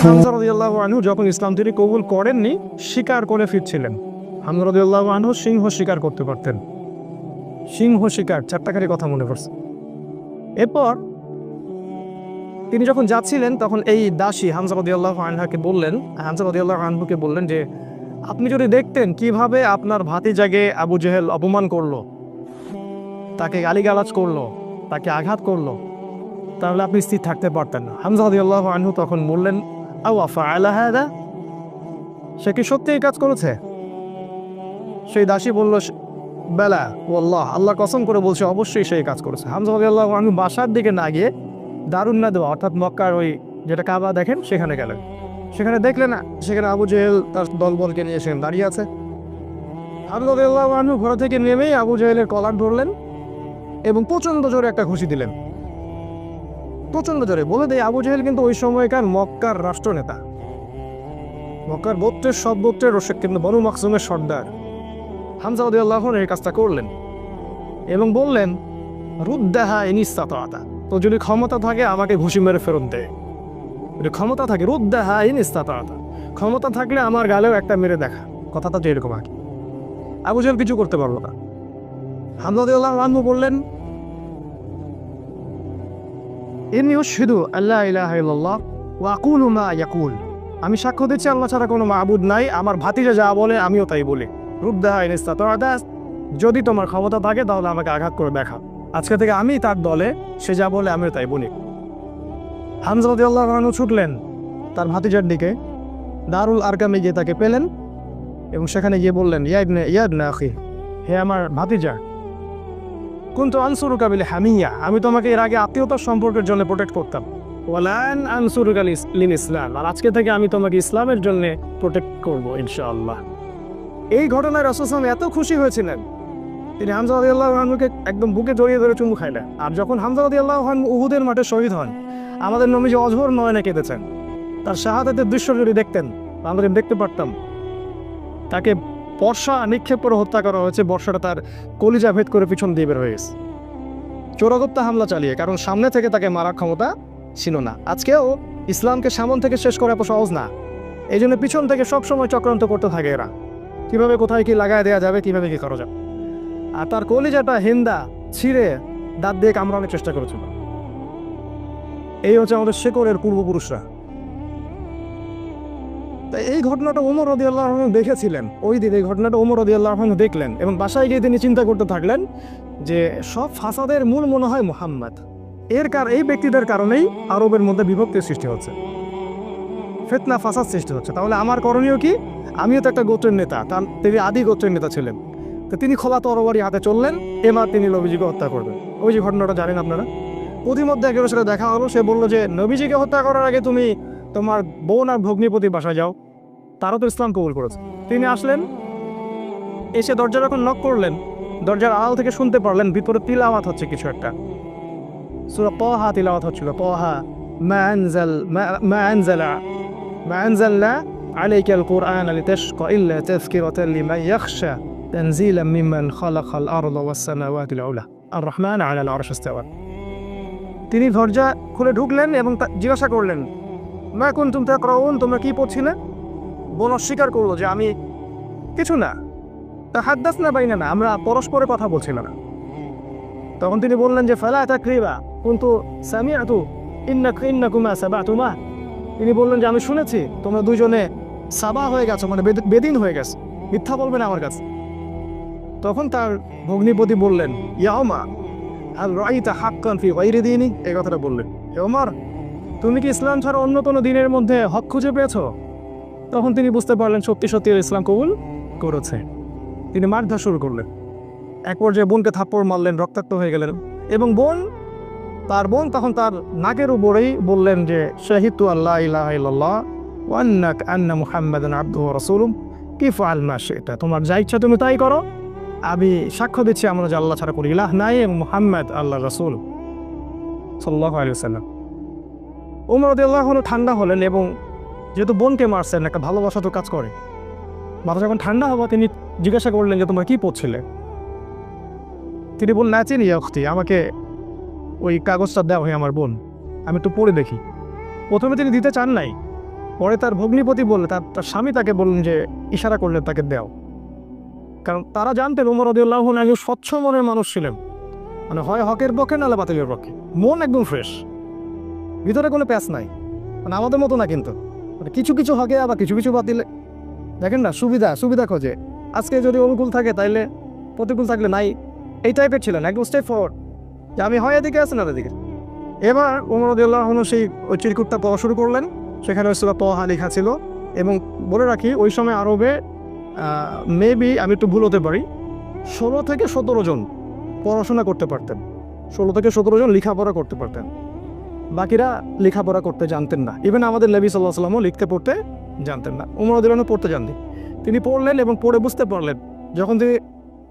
হামজা রাদিয়াল্লাহু আনহু যখন ইসলাম তিনি কবুল করেননি, শিকার করে ফিরছিলেন। হামজা রাদিয়াল্লাহু আনহু সিংহ শিকার করতে পারতেন। সিংহ শিকার, চারটাকারী কথা মনে পড়ছে। এরপর তিনি যখন যাচ্ছিলেন তখন এই দাসী হামজা রাদিয়াল্লাহু আনহুকে বললেন যে, আপনি যদি দেখতেন কিভাবে আপনার ভাতিজাকে আবু জেহেল অপমান করলো, তাকে গালিগালাজ করলো, তাকে আঘাত করলো, তাহলে আপনি স্থির থাকতে পারতেন না। হামজা রাদিয়াল্লাহু আনহু তখন বললেন, আওয়া ফাআলা হাদা, সে কি সত্যি এই কাজ করেছে? সেই দাসী বলল, বেলা ওয়াল্লাহ, আল্লাহর কসম করে বলছে অবশ্যই সেই কাজ করেছে। হামজা রাদিয়াল্লাহু আনহু বাসার দিকে না গিয়ে দারুন নাদওয়া অর্থাৎ মক্কার ওই যেটা কাবা দেখেন সেখানে গেলেন। সেখানে দেখলেন সেখানে আবু জেহেল তার দলবলকে নিয়ে সেখানে দাঁড়িয়ে আছে। হামজা রাদিয়াল্লাহু আনহু ঘোড়া থেকে নেমেই আবু জেহেলের কলার ধরলেন এবং প্রচণ্ড জোরে একটা ঘুষি দিলেন। প্রচণ্ড জোরে। বলে দেয়, আবু জেহেল কিন্তু ওই সময়কার মক্কার রাষ্ট্রনেতা, মক্কার গোত্রের সব গোত্রের রসেক, কিন্তু বনু মাকসুমের সর্দার। হামজা রাদিয়াল্লাহু আনহু এই কাজটা করলেন এবং বললেন, রুদ্দাহা ইন ইসতাতা, তো যদি ক্ষমতা থাকে আমাকে ঘুষি মেরে ফেরত দে। যদি ক্ষমতা থাকে, রুদ্দাহা ইন ইসতাতা, ক্ষমতা থাকলে আমার গালেও একটা মেরে দেখা। কথাটা তো এরকম আগে। আবু জেহেল কিছু করতে পারলো না। হামজা রাদিয়াল্লাহু আনহু বললেন, ইন্নী আশহাদু আল্লা ইলাহা ইল্লাল্লাহ ওয়া আকুলু মা ইয়াকুল, আমি সাক্ষ্য দিচ্ছি আল্লাহ ছাড়া কোনো মাবুদ নাই, আমার ভাতিজা যা বলে আমিও তাই বলি। রুদ্দাহা ইন ইসতাতা, যদি তোমার ক্ষমতা থাকে তাহলে আমাকে আঘাত করে দেখা। আজকে থেকে আমি তার দলে, সে যা বলে আমিও তাই বলি। হামজা রাদিয়াল্লাহু আনহু ছুটলেন তার ভাতিজার দিকে, দারুল আরকামে গিয়ে তাকে পেলেন এবং সেখানে গিয়ে বললেন, ইয়া ইবনে আখি, হে আমার ভাতিজা, কুনতু আনসুরুকা বিল হামিয়া, আমি তোমাকে এর আগে আত্মীয়তার সম্পর্কের জন্য প্রোটেক্ট করতাম। ওয়ালান আনসুরুকা লিল ইসলাম, আর আজকে থেকে আমি তোমাকে ইসলামের জন্য প্রোটেক্ট করব ইনশাআল্লাহ। এই ঘটনায় রাসূল সাল্লাল্লাহু আলাইহি ওয়াসাল্লাম এত খুশি হয়েছিলেন, তিনি হামজা রাদিয়াল্লাহু আনহুকে একদম বুকে জড়িয়ে ধরে চুমু খাইলেন। আর যখন হামজা রাদিয়াল্লাহু আনহু উহুদের মাঠে শহীদ হন, আমাদের নবীজি অঝোর নয়নে কেঁদেছেন। তার শাহাদাতের দৃশ্য যদি দেখতেন, আমরা দেখতে পারতাম তাকে বর্ষা নিক্ষেপ করে হত্যা করা হয়েছে। বর্ষাটা তার কলিজা ভেদ করে পিছন দিয়ে বের হয়ে গেছে, চোরাগোপ্তা হামলা চালিয়ে, কারণ সামনে থেকে তাকে মারার ক্ষমতা ছিল না। আজকেও ইসলামকে সামন থেকে শেষ করা এত সহজ না, এই জন্য পিছন থেকে সবসময় চক্রান্ত করতে থাকে এরা, কিভাবে কোথায় কি লাগায় দেওয়া যাবে, কিভাবে কি করা যাবে। আর তার কলিজাটা হিন্দা ছিঁড়ে দাঁত দিয়ে কামড়ানোর চেষ্টা করেছিল। এই হচ্ছে আমাদের শেকড়ের পূর্বপুরুষরা। তাই এই ঘটনাটা ওমর রাদিয়াল্লাহু আনহু দেখেছিলেন। ওই দিন এই ঘটনাটা ওমর রাদিয়াল্লাহু আনহু দেখলেন এবং বাসায় গিয়ে তিনি চিন্তা করতে থাকলেন যে সব ফাসাদের মূল মনে হয় মুহাম্মদ। এই ব্যক্তিদের কারণেই আরবের মধ্যে বিভক্তির সৃষ্টি হচ্ছে, ফিতনা ফাসাদ সৃষ্টি হচ্ছে। তাহলে আমার করণীয় কি? আমিও তো একটা গোত্রের নেতা, তিনি আদি গোত্রের নেতা ছিলেন। তো তিনি খোলা তরবারি হাতে চললেন, এবার তিনি নবীজিকে হত্যা করবেন। ওই যে ঘটনাটা জানেন আপনারা। প্রতিমধ্যে একজনের সাথে দেখা হলো, সে বললো যে নবীজিকে হত্যা করার আগে তুমি তোমার বোন আর ভগ্নিপতির বাসায় যাও, তারও তো ইসলাম কবুল করেছে। তিনি আসলেন, এসে দরজা যখন নক করলেন, দরজার আড়াল থেকে শুনতে পারলেন ভিতরে তিলাওয়াত হচ্ছে কিছু একটা। সূরা তাহা তিলাওয়াত হচ্ছিল। তাহা মা আনজালনা আলাইকাল কুরআনা লিতাশকা ইল্লা তাযকিরাতান লিমান ইয়াখশা তানজিলাম মিম্মান খালাকাল আরদা ওয়াস সামাওয়াতিল উলা আর রহমান আলাল আরশি ইসতাওয়া। তিনি দরজা খুলে ঢুকলেন এবং জিজ্ঞাসা করলেন, মা কুনতুম তাকরাউন, তোমরা কি পড়ছিলে? বোন অস্বীকার করলো যে আমি কিছু না, তাহাদ্দাসনা বাইনানা, আমরা পরস্পরে কথা বলছিলাম না। তখন তিনি বললেন যে ফালা তাকরিবা কুনতু সামিআতু ইন্নাকুমা সাবাতুমা, তিনি বললেন যে আমি শুনেছি তোমরা দুইজনে সাবা হয়ে গেছো, মানে বেদিন হয়ে গেছে, মিথ্যা বলবে না আমার কাছে। তখন তার ভগ্নিপতি বললেন, ইয়া ওমর আল রাইতা হাক্কান ফি গায়রি দীনি, এই কথাটা বললেন। হে ওমর, তুমি কি ইসলাম ছাড়া অন্য কোনো দিনের মধ্যে হক খুঁজে পেয়েছো? তখন তিনি বুঝতে পারলেন সত্যি সত্যি ইসলাম কবুল করেছে। তিনি মারধর শুরু করলেন। এক পর্যায়ে বোনকে থাপ্পড় মারলেন, রক্তাক্ত হয়ে গেলেন। এবং তার বোন তখন তার নাকের উপরেই বললেন যে শাহিদতু আল্লা ইলাহা ইল্লাল্লাহ ওয়া আন্না মুহাম্মাদান আবদুহু ওয়া রাসূলুহু কিফআল মা শি'তা, তোমার যা ইচ্ছা তুমি তাই করো, আমি সাক্ষ্য দিচ্ছি আমরা যে আল্লাহ ছাড়া কোনো ইলাহ নাই এবং মুহাম্মদ আল্লাহর রাসূল সাল্লাল্লাহু আলাইহি ওয়াসাল্লাম। ওমর রাদিয়াল্লাহু আনহু ঠান্ডা হলেন এবং যেহেতু বোনকে মারছেন, একটা ভালোবাসা তো কাজ করে। মাথা যখন ঠান্ডা হওয়া, তিনি জিজ্ঞাসা করলেন যে তোমরা কি পড়ছিলে? তিনি বললেন, নাচিনি অখতি, আমাকে ওই কাগজটা দেওয়া হয় আমার বোন, আমি একটু পড়ে দেখি। প্রথমে তিনি দিতে চান নাই, পরে তার ভগ্নিপতি বললে, তার স্বামী তাকে বললেন যে ইশারা করলেন তাকে দেও, কারণ তারা জানতেন ওমর রাদিয়াল্লাহু আনহু একজন স্বচ্ছ মনের মানুষ ছিলেন, মানে হয় হকের পক্ষে নাহলে বাতিলের পক্ষে, মন একদম ফ্রেশ, ভিতরে কোনো প্যাচ নাই, মানে আমাদের মতো না কিন্তু, মানে কিছু কিছু হকে আবার কিছু কিছু বাতিলে, দেখেন না সুবিধা খোঁজে, আজকে যদি অনুকূল থাকে তাইলে প্রতিকূল থাকলে নাই, এই টাইপের ছিলেন, একদম স্টেপ ফরওয়ার্ড যে আমি হয় এদিকে আছি না এদিকে। এবার ওমর রাদিয়াল্লাহু আনহু সেই ওই চিরকুটটা পড়া শুরু করলেন, সেখানে সূরা তাহা লেখা ছিল, এবং বলে রাখি ওই সময় আরবে মেবি আমি একটু ভুল হতে পারি, 16 থেকে 17 জন পড়াশোনা করতে পারতেন, 16 থেকে 17 জন লেখাপড়া করতে পারতেন, বাকিরা লেখাপড়া করতে জানতেন না। ইভেন আমাদের নবী সাল্লাল্লাহু আলাইহি ওয়াসাল্লামও লিখতে পড়তে জানতেন না, ওমর রাদিয়াল্লাহু আনহু পড়তে জানতেন। তিনি পড়লেন এবং পড়ে বুঝতে পারলেন, যখন তিনি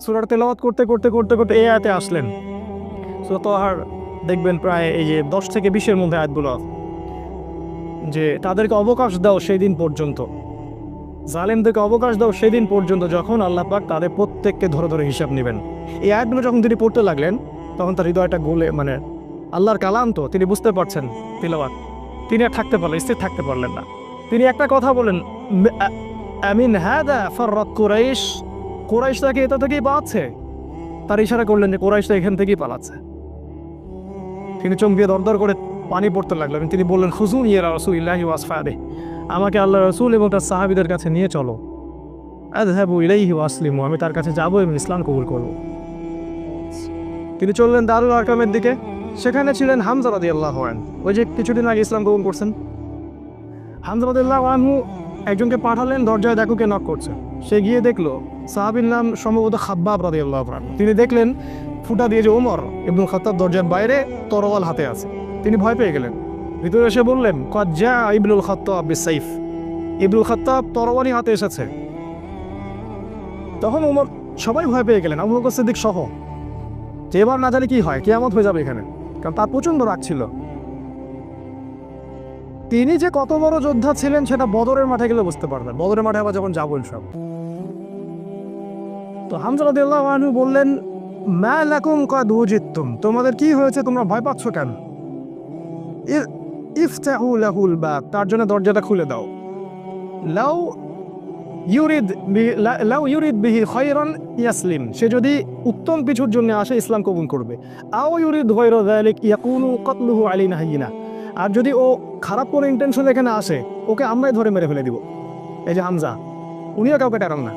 সূরাটা তেলাওয়াত করতে করতে করতে করতে এই আয়াতে আসলেন, সূরা তাহার দেখবেন প্রায় এই যে 10 থেকে 20-এর মধ্যে আয়াতগুলো, যে তাদেরকে অবকাশ দাও সেই দিন পর্যন্ত, জালেমদেরকে অবকাশ দাও সেই দিন পর্যন্ত যখন আল্লাহ পাক তাদের প্রত্যেককে ধরে ধরে হিসাব নেবেন। এই আয়াতগুলো যখন তিনি পড়তে লাগলেন তখন তার হৃদয়টা গলে, মানে আল্লাহর কালাম তো তিনি বুঝতে পারছেন তিলাওয়াত, তিনি আর থাকতে পারলেন, স্থির থাকতে পারলেন না। তিনি একটা কথা বলেন, আমিন হাদা ফাররাত কুরাইশ, কুরাইশরা কি এটা থেকেই পালাচ্ছে? তার ইশারা করলেন যে কুরাইশরা এখান থেকেই পালাচ্ছে। তিনি চমকিয়ে দরদর করে পানি পড়তে লাগলেন, তিনি বললেন খুজুন ইয়া রাসূলুল্লাহি ওয়া আসফারে, আমাকে আল্লাহ রাসূল এবং তার সাহাবীদের কাছে নিয়ে চলো, আযহাবু ইলাইহি ওয়া আসলিমু, আমি তার কাছে যাব এবং ইসলাম কবুল করব। তিনি চললেন দারুল আরকামের দিকে, সেখানে ছিলেন হামজা রাদিয়াল্লাহু আনহু, ওই যে কিছুদিন আগে ইসলাম কবুল করছেন। হামজা রাদিয়াল্লাহু আনহু একজনকে পাঠালেন, দরজায় দেখো কে নক করছে। সে গিয়ে দেখলো সাহাবীর নাম সম্ভবত খাব্বাব রাদিয়াল্লাহু আনহু। তিনি দেখলেন ফুটা দিয়ে যে ওমর ইবনুল খাত্তাব দরজার বাইরে তরোয়াল হাতে আছে, তিনি ভয় পেয়ে গেলেন। ভিতরে এসে বললেন ক্বাদ জা ইবনুল খাত্তাব বিসাইফ, ইবনুল খাত্তাব তরোয়ালি হাতে এসেছে। তখন ওমর, সবাই ভয় পেয়ে গেলেন, আবু বকর সিদ্দিক সহ, যে এবার না জানি কি হয়, কিয়ামত হয়ে যাবে এখানে, কারণ তার প্রচণ্ড রাগ ছিল। তিনি যে কত বড় যোদ্ধা ছিলেন সেটা বদরের মাঠে গেলে বুঝতে পারবেন, বদরের মাঠে আবার যখন যাবো সব। তো হামজা রাদিয়াল্লাহু আনহু বললেন মা লাকুম ক্বাদ উজিতুম, তোমাদের কি হয়েছে, তোমরা ভয় পাচ্ছ কেন? ইফতাহু লাহুল বাব, তার জন্য দরজাটা খুলে দাও। লাউ ইউরিদ বিহি খায়রান ইয়াসলিম, সে যদি উত্তম কিছুর জন্য আসে ইসলাম কবুল করবে। আও ইউরিদ গায়রা যালিক ইয়াকুনু কাতলুহু আলাইনা হাইয়িনা, আর যদি ও খারাপ কোনো ইন্টেনশন এখানে আসে, ওকে আমরাই ধরে মেরে ফেলে দিব। এই যে হামজা, উনিও কাউকে টারান না,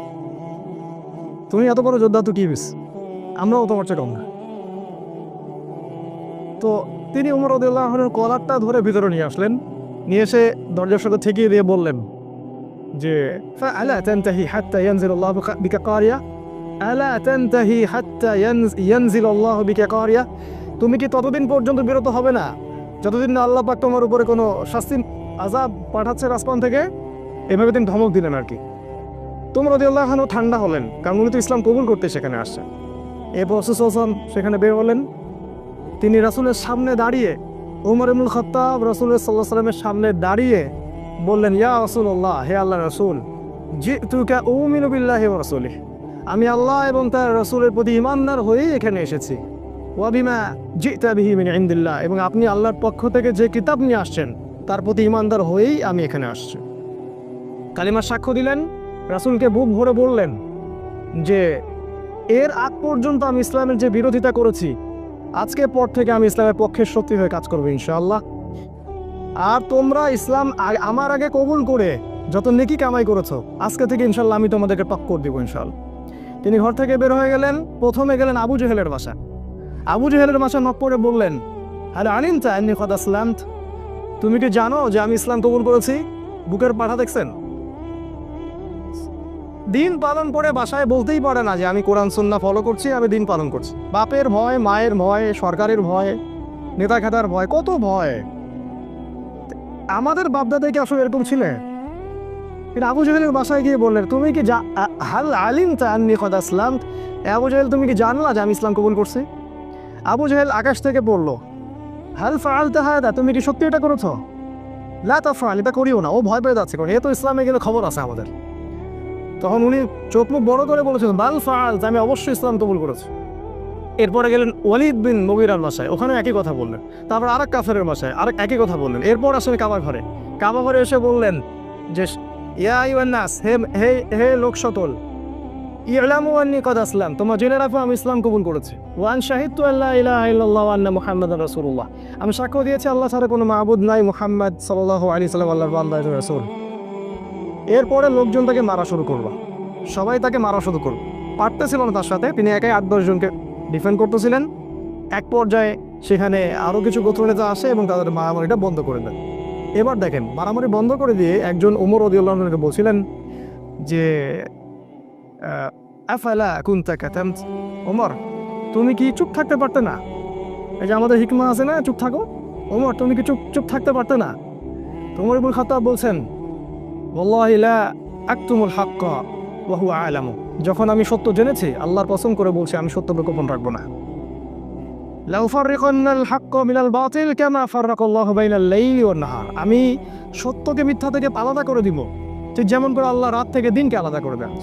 তুমি এত বড় যোদ্ধা তো কি বিস, আমরাও তোমার চেয়ে কম না। তো তিনি ওমর রাদিয়াল্লাহু আনহুর কলারটা ধরে ভিতরে নিয়ে আসলেন, নিয়ে এসে দরজার সাথে ঠেকিয়ে দিয়ে বললেন যে আলা তানতাহি হাত্তা ইয়ানজিলাল্লাহু বিকা কারিয়া, আলা তানতাহি হাত্তা ইয়ানজিলাল্লাহু বিকা কারিয়া, তুমি কি ততদিন পর্যন্ত বিরত হবে না যতদিন না আল্লাহ পাক তোমার উপরে কোনো শাস্তি আযাব পাঠাচ্ছে আসমান থেকে? এভাবে তিনি ধমক দিলেন আর কি। ওমর রাদিয়াল্লাহু আনহু ঠান্ডা হলেন, কারণ উনি তো ইসলাম কবুল করতে সেখানে আসছেন। এরপর রাসূল সাল্লাল্লাহু আলাইহি ওয়াসাল্লাম সেখানে বের হলেন, তিনি রাসূলের সামনে দাঁড়িয়ে, ওমর ইবনুল খাত্তাব রাসূল সাল্লাল্লাহু আলাইহি ওয়াসাল্লামের সামনে দাঁড়িয়ে বললেন ইয়া রাসূলুল্লাহ, হে আল্লাহর রাসূল, জিতুকা উমিনু বিল্লাহি ওয়া রাসূলিহি, আমি আল্লাহ এবং তার রাসূলের প্রতি ঈমানদার হয়েই এখানে এসেছি। ওয়া বিমা জিতা বিহি মিন ইনদিল্লাহ, এবং আপনি আল্লাহর পক্ষ থেকে যে কিতাব নিয়ে আসছেন তার প্রতি ঈমানদার হয়েই আমি এখানে আসছি। কালিমার সাক্ষ্য দিলেন, রাসূলকে বুক ভরে বললেন যে এর আগ পর্যন্ত আমি ইসলামের যে বিরোধিতা করেছি, আজকের পর থেকে আমি ইসলামের পক্ষের শক্তি হয়ে কাজ করবো ইনশাআল্লাহ। আর তোমরা ইসলাম আমার আগে কবুল করে যত নেকি কামাই করেছো, আজকে থেকে ইনশাআল্লাহ আমি তোমাদেরকে টক্কর দিব ইনশাআল্লাহ। তিনি ঘর থেকে বের হয়ে গেলেন, প্রথমে গেলেন আবু জেহেলের বাসা। আবু জেহেলের বাসা নক করে বললেন আলা আলিমতা আন্নী ক্বাদ আসলামতু, তুমি কি জানো যে আমি ইসলাম কবুল করেছি? বুকের পাঠা দেখছেন? দিন পালন করে বাসায় বলতেই পারে না যে আমি কোরআন সুন্নাহ ফলো করছি, আমি দিন পালন করছি। বাপের ভয়, মায়ের ভয়, সরকারের ভয়, নেতা খেতার ভয়, কত ভয়। আমাদের বাপদাদাই কি আসলে এরকম ছিলেন? কিন্তু আবু জেহেলের বাসায় গিয়ে বললেন তুমি কি হাল আলিমতা আন্নী ক্বাদ আসলামতু, আবু জেহেল তুমি কি জানলা যে আমি ইসলাম কবুল করছি? আবু জেহেল আকাশ থেকে পড়লো হাল ফাআলতা হাদা, তুমি কি সত্যি এটা করেছো? লা তাফআল, এটা করিও না। ও ভয় পেয়ে যাচ্ছে, কারণ এ তো ইসলামে গেলে খবর আছে আমাদের। তখন উনি চোখ মুখ বড় করে বলেছিলেন বাল ফাআলতু, আমি অবশ্যই ইসলাম কবুল করেছি। এরপরে গেলেন ওয়ালিদ বিন মুগীরার বাসায়, ওখানে একই কথা বললেন। তারপর আরেক কাফেরের বাসায় আরেক একই কথা বললেন। এরপর আসলে কাবা ঘরে এসে বললেন যে ইয়া আইয়ুহান নাস, হে হে হে লোক সকল, ইলামু আন্নী কদ আসলাম, তোমরা জেনে রাখো আমি ইসলাম কবুল করেছি। ওয়ান শাহিদতু আল্লা ইলাহা ইল্লাল্লাহ ওয়া আন্না মুহাম্মাদান রাসূলুল্লাহ, আমি সাক্ষ্য দিয়েছি আল্লাহ ছাড়া কোনো মাবুদ নাই, মুহাম্মদ সাল্লাল্লাহু আলাইহি সাল্লাম আল্লাহর বান্দা এবং রাসূল। এরপরে লোকজন তাকে মারা শুরু করলো, সবাই তাকে মারা শুরু করলো, পারতেছিল না তার সাথে, তিনি একাই 8-10 জনকে ডিফেন্ড করতেছিলেন। এক পর্যায়ে সেখানে আরও কিছু গোত্রনেতা আসে এবং তাদের মারামারিটা বন্ধ করে দেন। এবার দেখেন, মারামারি বন্ধ করে দিয়ে একজন ওমর রাদিয়াল্লাহু আনহুকে বলছিলেন যে আফালা কুনতা কাতামত, ওমর তুমি কি চুপ থাকতে পারতে না? এই যে আমাদের হিকমা আছে না, চুপ থাকো, ওমর তুমি কি চুপ থাকতে পারতে না? ওমর ইবনে খাত্তাব বলছেন, ওয়াল্লাহি লা আকতুমুল হাক্কা ওয়া হুয়া আলামু, যখন আমি সত্য জেনেছি আল্লাহর কসম করে বলছি আমি সত্য গোপন রাখবো না। লাউ ফাররিকান্নাল হাক্কা মিনাল বাতিল কামা ফাররাকাল্লাহু বাইনাল লাইলি ওয়ান নাহার, আমি সত্যকে মিথ্যা থেকে আলাদা করে দিব, ঠিক যেমন করে আল্লাহ রাত থেকে দিনকে আলাদা করে দেন।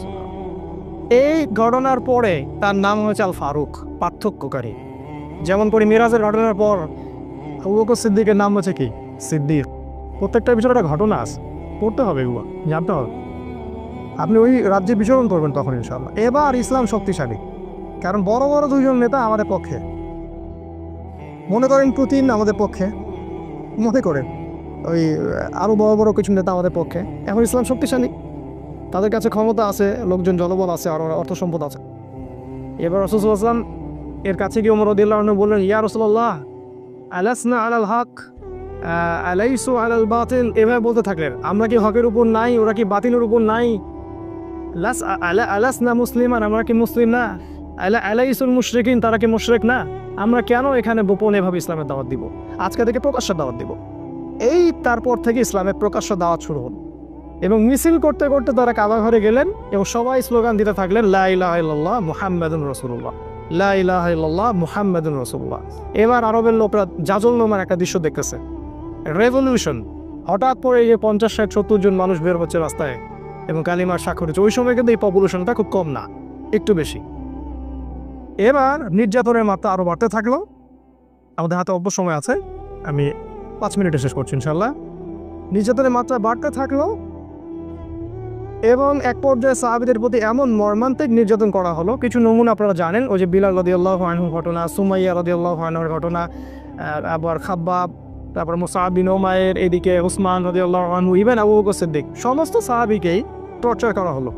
এই ঘটনার পরে তার নাম হয়েছে আল ফারুক, পার্থক্যকারী। যেমন করে মিরাজের ঘটনার পর আবু বকর সিদ্দিকের নাম হচ্ছে কি? সিদ্দিক। প্রত্যেকটা বিষয়ে একটা ঘটনা আছে, পড়তে হবে, এগুলো জানতে হবে। আপনি ওই রাজ্যে বিচরণ করবেন তখন ইনশাআল্লাহ। এবার ইসলাম শক্তিশালী, কারণ বড় বড় দুইজন নেতা আমাদের পক্ষে, মনে করেন পুতিন আমাদের পক্ষে, মনে করেন ওই আরও বড় বড় কিছু নেতা আমাদের পক্ষে। এখন ইসলাম শক্তিশালী, তাদের কাছে ক্ষমতা আছে, লোকজন জনবল আছে, আর অর্থ সম্পদ আছে। এবার রাসূল সাল্লাল্লাহু আলাইহি ওয়াসাল্লাম এর কাছে গিয়ে ওমর রাদিয়াল্লাহু আনহু বললেন, ইয়া রাসূলুল্লাহ আলাসনা আলাল হক আলাইসু আলাল বাতিল, এভাবে বলতে থাকলেন, আমরা কি হকের উপর নাই, ওরা কি বাতিলের উপর নাই? আলাসনা মুসলিমান, আমরা কি মুসলিম না? আলাইসুল মুশরিকিন, তারা কি মুশরিক না? আমরা কেন এখানে গোপন এভাবে ইসলামের দাওয়াত দিব? আজকে থেকে প্রকাশ্য দাওয়াত দিব। এই তারপর থেকে ইসলামের প্রকাশ্য দাওয়াত শুরু হল, এবং মিছিল করতে করতে তারা কাবা ঘরে গেলেন এবং সবাই স্লোগান দিতে থাকলেন, লা ইলাহা ইল্লাল্লাহ মুহাম্মাদুর রাসূলুল্লাহ, লা ইলাহা ইল্লাল্লাহ মুহাম্মাদুর রাসূলুল্লাহ। এবার আরবের লোকরা জাজলনামার একটা দৃশ্য দেখতেছে, রেভলিউশন। হঠাৎ করে এই 50-60-70 জন মানুষ বের হচ্ছে রাস্তায় এবং কালিমার স্বাক্ষর হচ্ছে। ওই সময় কিন্তু এই পপুলেশনটা খুব কম না, একটু বেশি। এবার নির্যাতনের মাত্রা আরও বাড়তে থাকলো। আমাদের হাতে অল্প সময় আছে, আমি 5 মিনিটে শেষ করছি ইনশাল্লাহ। নির্যাতনের মাত্রা বাড়তে থাকলো এবং এক পর্যায়ে সাহাবীদের প্রতি এমন মর্মান্তিক নির্যাতন করা হলো। কিছু নমুনা আপনারা জানেন, ওই যে বিলাল রাদিয়াল্লাহু আনহুর ঘটনা, সুমাইয়া রাদিয়াল্লাহু আনহার ঘটনা, আবার খাব্বাব, তারপর মুসআব বিন উমাইর, এদিকে উসমান রাদিয়াল্লাহু আনহু, ইভেন আবু বকর সিদ্দিক, সমস্ত সাহাবীকেই টর্চার করা হলো।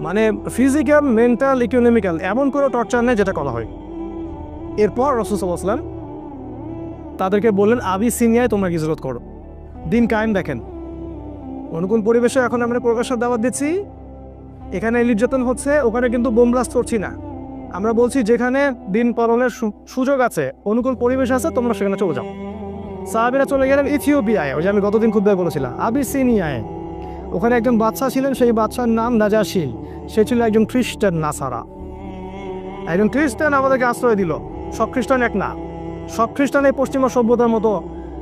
মানে ফিজিক্যাল, মেন্টাল, ইকোনমিক্যাল, এমন কোনো টর্চার নেই যেটা করা হয়। এরপর রাসূল সাল্লাল্লাহু আলাইহি ওয়াসাল্লাম তাদেরকে বললেন, আবিসিনিয়ায় তোমরা হিজরত করো, দিন কায়েম। দেখেন অনুকূল পরিবেশে এখন আমরা প্রকাশ্য দাওয়াত দিচ্ছি, এখানে নির্যাতন হচ্ছে, ওখানে কিন্তু বোম ব্লাস্ট করছি না। আমরা বলছি যেখানে দিন পালনের সুযোগ আছে, অনুকূল পরিবেশ আছে, তোমরা সেখানে চলে যাও। সাহাবীরা চলে গেলেন ইথিওপিয়ায়, ওই যে আমি গতদিন খুতবায় বলেছিলাম, আবিসিনিয়ায়। ওখানে একজন বাদশা ছিলেন, সেই বাদশার নাম নাজাশী। সে ছিল একজন খ্রিস্টান নাসারা। একজন খ্রিস্টান আমাদেরকে আশ্রয় দিল। সব খ্রিস্টান এক না, সব খ্রিস্টান এই পশ্চিমা সভ্যতার মতো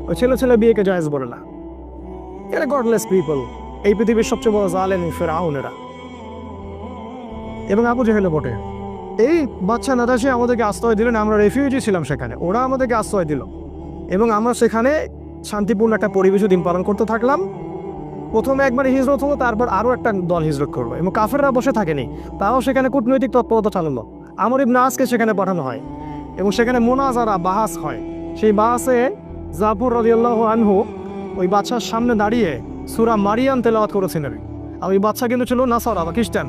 ওই ছেলে বিয়েকে জায়েজ বলে না। এরা গডলেস পিপল, এই পৃথিবীর সবচেয়ে বড় জালেম ফেরাউন এরা, এবং আবু জেহেলও বটে। এই বাদশা নাজাশী আমাদেরকে আশ্রয় দিলেন, আমরা রেফিউজি ছিলাম সেখানে, ওরা আমাদেরকে আশ্রয় দিল এবং আমরা সেখানে শান্তিপূর্ণ একটা পরিবেশে দিন পালন করতে থাকলাম। প্রথমে একবার হিজরত হলো, তারপর আরও একটা দল হিজরত করলো, এবং কাফেররা বসে থাকেনি, তাও সেখানে কূটনৈতিক তৎপরতা চালালো। আমর ইবনে আসকে সেখানে পাঠানো হয় এবং সেখানে মুনাজারা, বাহাস হয়। সেই বাহাসে জাফর রাদিয়াল্লাহু আনহু ওই বাদশার সামনে দাঁড়িয়ে সূরা মারিয়াম তেলাওয়াত করেছিলেন। আর ওই বাদশা কিন্তু ছিল নাসারা বা খ্রিস্টান।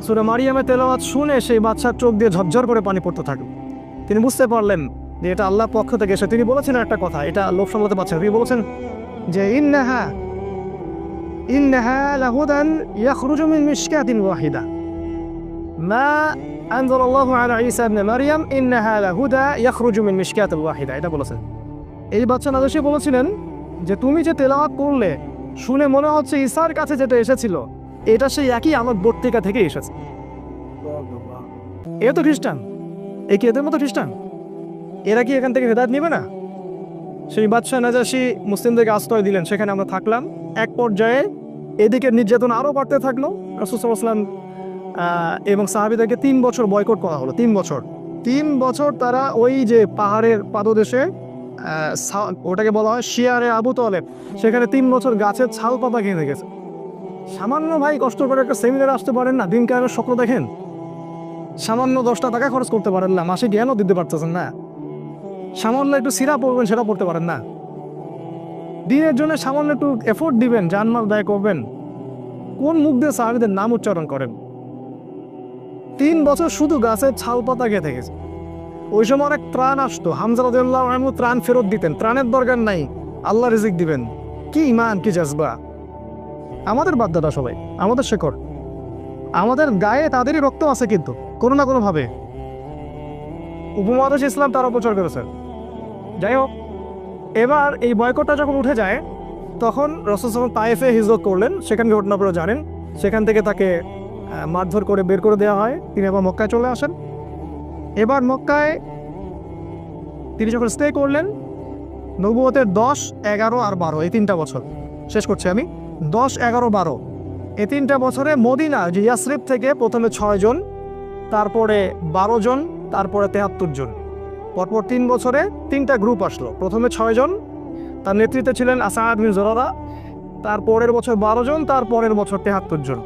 সূরা মারিয়ামের তেলাওয়াত শুনে সেই বাদশার চোখ দিয়ে ঝরঝর করে পানি পড়তে থাকে। তিনি বুঝতে পারলেন যে এটা আল্লাহর পক্ষ থেকে এসে। তিনি বলেছেন একটা কথা, এটা লোক সামলাতে পারছেন। তিনি বলেছেন যে ইন্নাহা লাহুদান ইয়াখরুজু মিন মিশকাতিন ওয়াহিদা মা আনজালাল্লাহু আলা ঈসা ইবনে মারইয়াম ইন্নাহা লাহুদা ইয়াখরুজু মিন মিশকাতিন ওয়াহিদা, এটা বলেছেন। এই বাদশা নাজাশী বলেছিলেন যে তুমি যে তেলাওয়াত করলে শুনে মনে হচ্ছে ঈসার কাছে যেটা এসেছিল এটা সেই একই আমার বর্তিকা থেকে এসেছে। এ তো খ্রিস্টান, এ কি এদের মতো খ্রিস্টান? এরা কি এখান থেকে হেদায়েত নেবে না? সেই বাদশা নাজাশী মুসলিমদেরকে আশ্রয় দিলেন, সেখানে আমরা থাকলাম। এক পর্যায়ে এদিকে নির্যাতন আরও বাড়তে থাকলো। রাসূল সাল্লাল্লাহু আলাইহি ওয়াসাল্লাম এবং সাহাবীদেরকে 3 বছর বয়কট করা হলো। 3 বছর তারা ওই যে পাহাড়ের পাদদেশে ওটাকে বলা হয় শিয়ারে আবু তলেব, সেখানে 3 বছর গাছের ছাল পাতা খেয়ে গেছে। সামান্য ভাই কষ্ট করে একটা সেমিনারে আসতে পারেন না, দিন কালের স্বপ্ন দেখেন, সামান্য 10টা টাকা খরচ করতে পারেন না, মাসে জ্ঞানও দিতে পারতেছেন না, সামান্য একটু সিরা পড়বেন সেটা পড়তে পারেন না, দিনের জন্য সামান্য একটু এফোর্ট দিবেন, জানমাল ব্যয় করবেন, কোন মুখ দিয়ে সাহাবীদের নাম উচ্চারণ করেন? 3 বছর শুধু গাছের ছাল পাতা খেয়ে থেকেছে। ওই সময় অনেক ত্রাণ আসতো, হামজা রাদিয়াল্লাহু আনহু ত্রাণ ফেরত দিতেন, ত্রাণের দরকার নাই, আল্লাহ রিজিক দিবেন। কি ইমান, কি জজবা! আমাদের বাধ্যতা সবাই, আমাদের শেকড়, আমাদের গায়ে তাদেরই রক্ত আছে, কিন্তু কোনো না কোনো ভাবে উপমহাদেশ ইসলাম তারা প্রচার করেছে। যাই হোক, এবার এই বয়কটটা যখন উঠে যায়, তখন রাসূল সাল্লাল্লাহু তায়েফে হিজরত করলেন। সেখানে ঘটনা আপনারা জানেন, সেখান থেকে তাকে মারধর করে বের করে দেওয়া হয়। তিনি আবার মক্কায় চলে আসেন। এবার মক্কায় তিনি যখন স্টে করলেন, নবুয়তের 10, 11 আর 12 এই 3টা বছর শেষ করছি আমি। 10, 11, 12 এই 3টা বছরে মদিনা যে ইয়াসরিব থেকে প্রথমে 6 জন, তারপরে 12 জন, তারপরে 73 জন, পরপর 3 বছরে 3টা গ্রুপ আসলো। প্রথমে 6 জন, তার নেতৃত্বে ছিলেন আসাদ বিন জুরারা, তারপরের বছর 12 জন, তারপরের বছর 73 জন,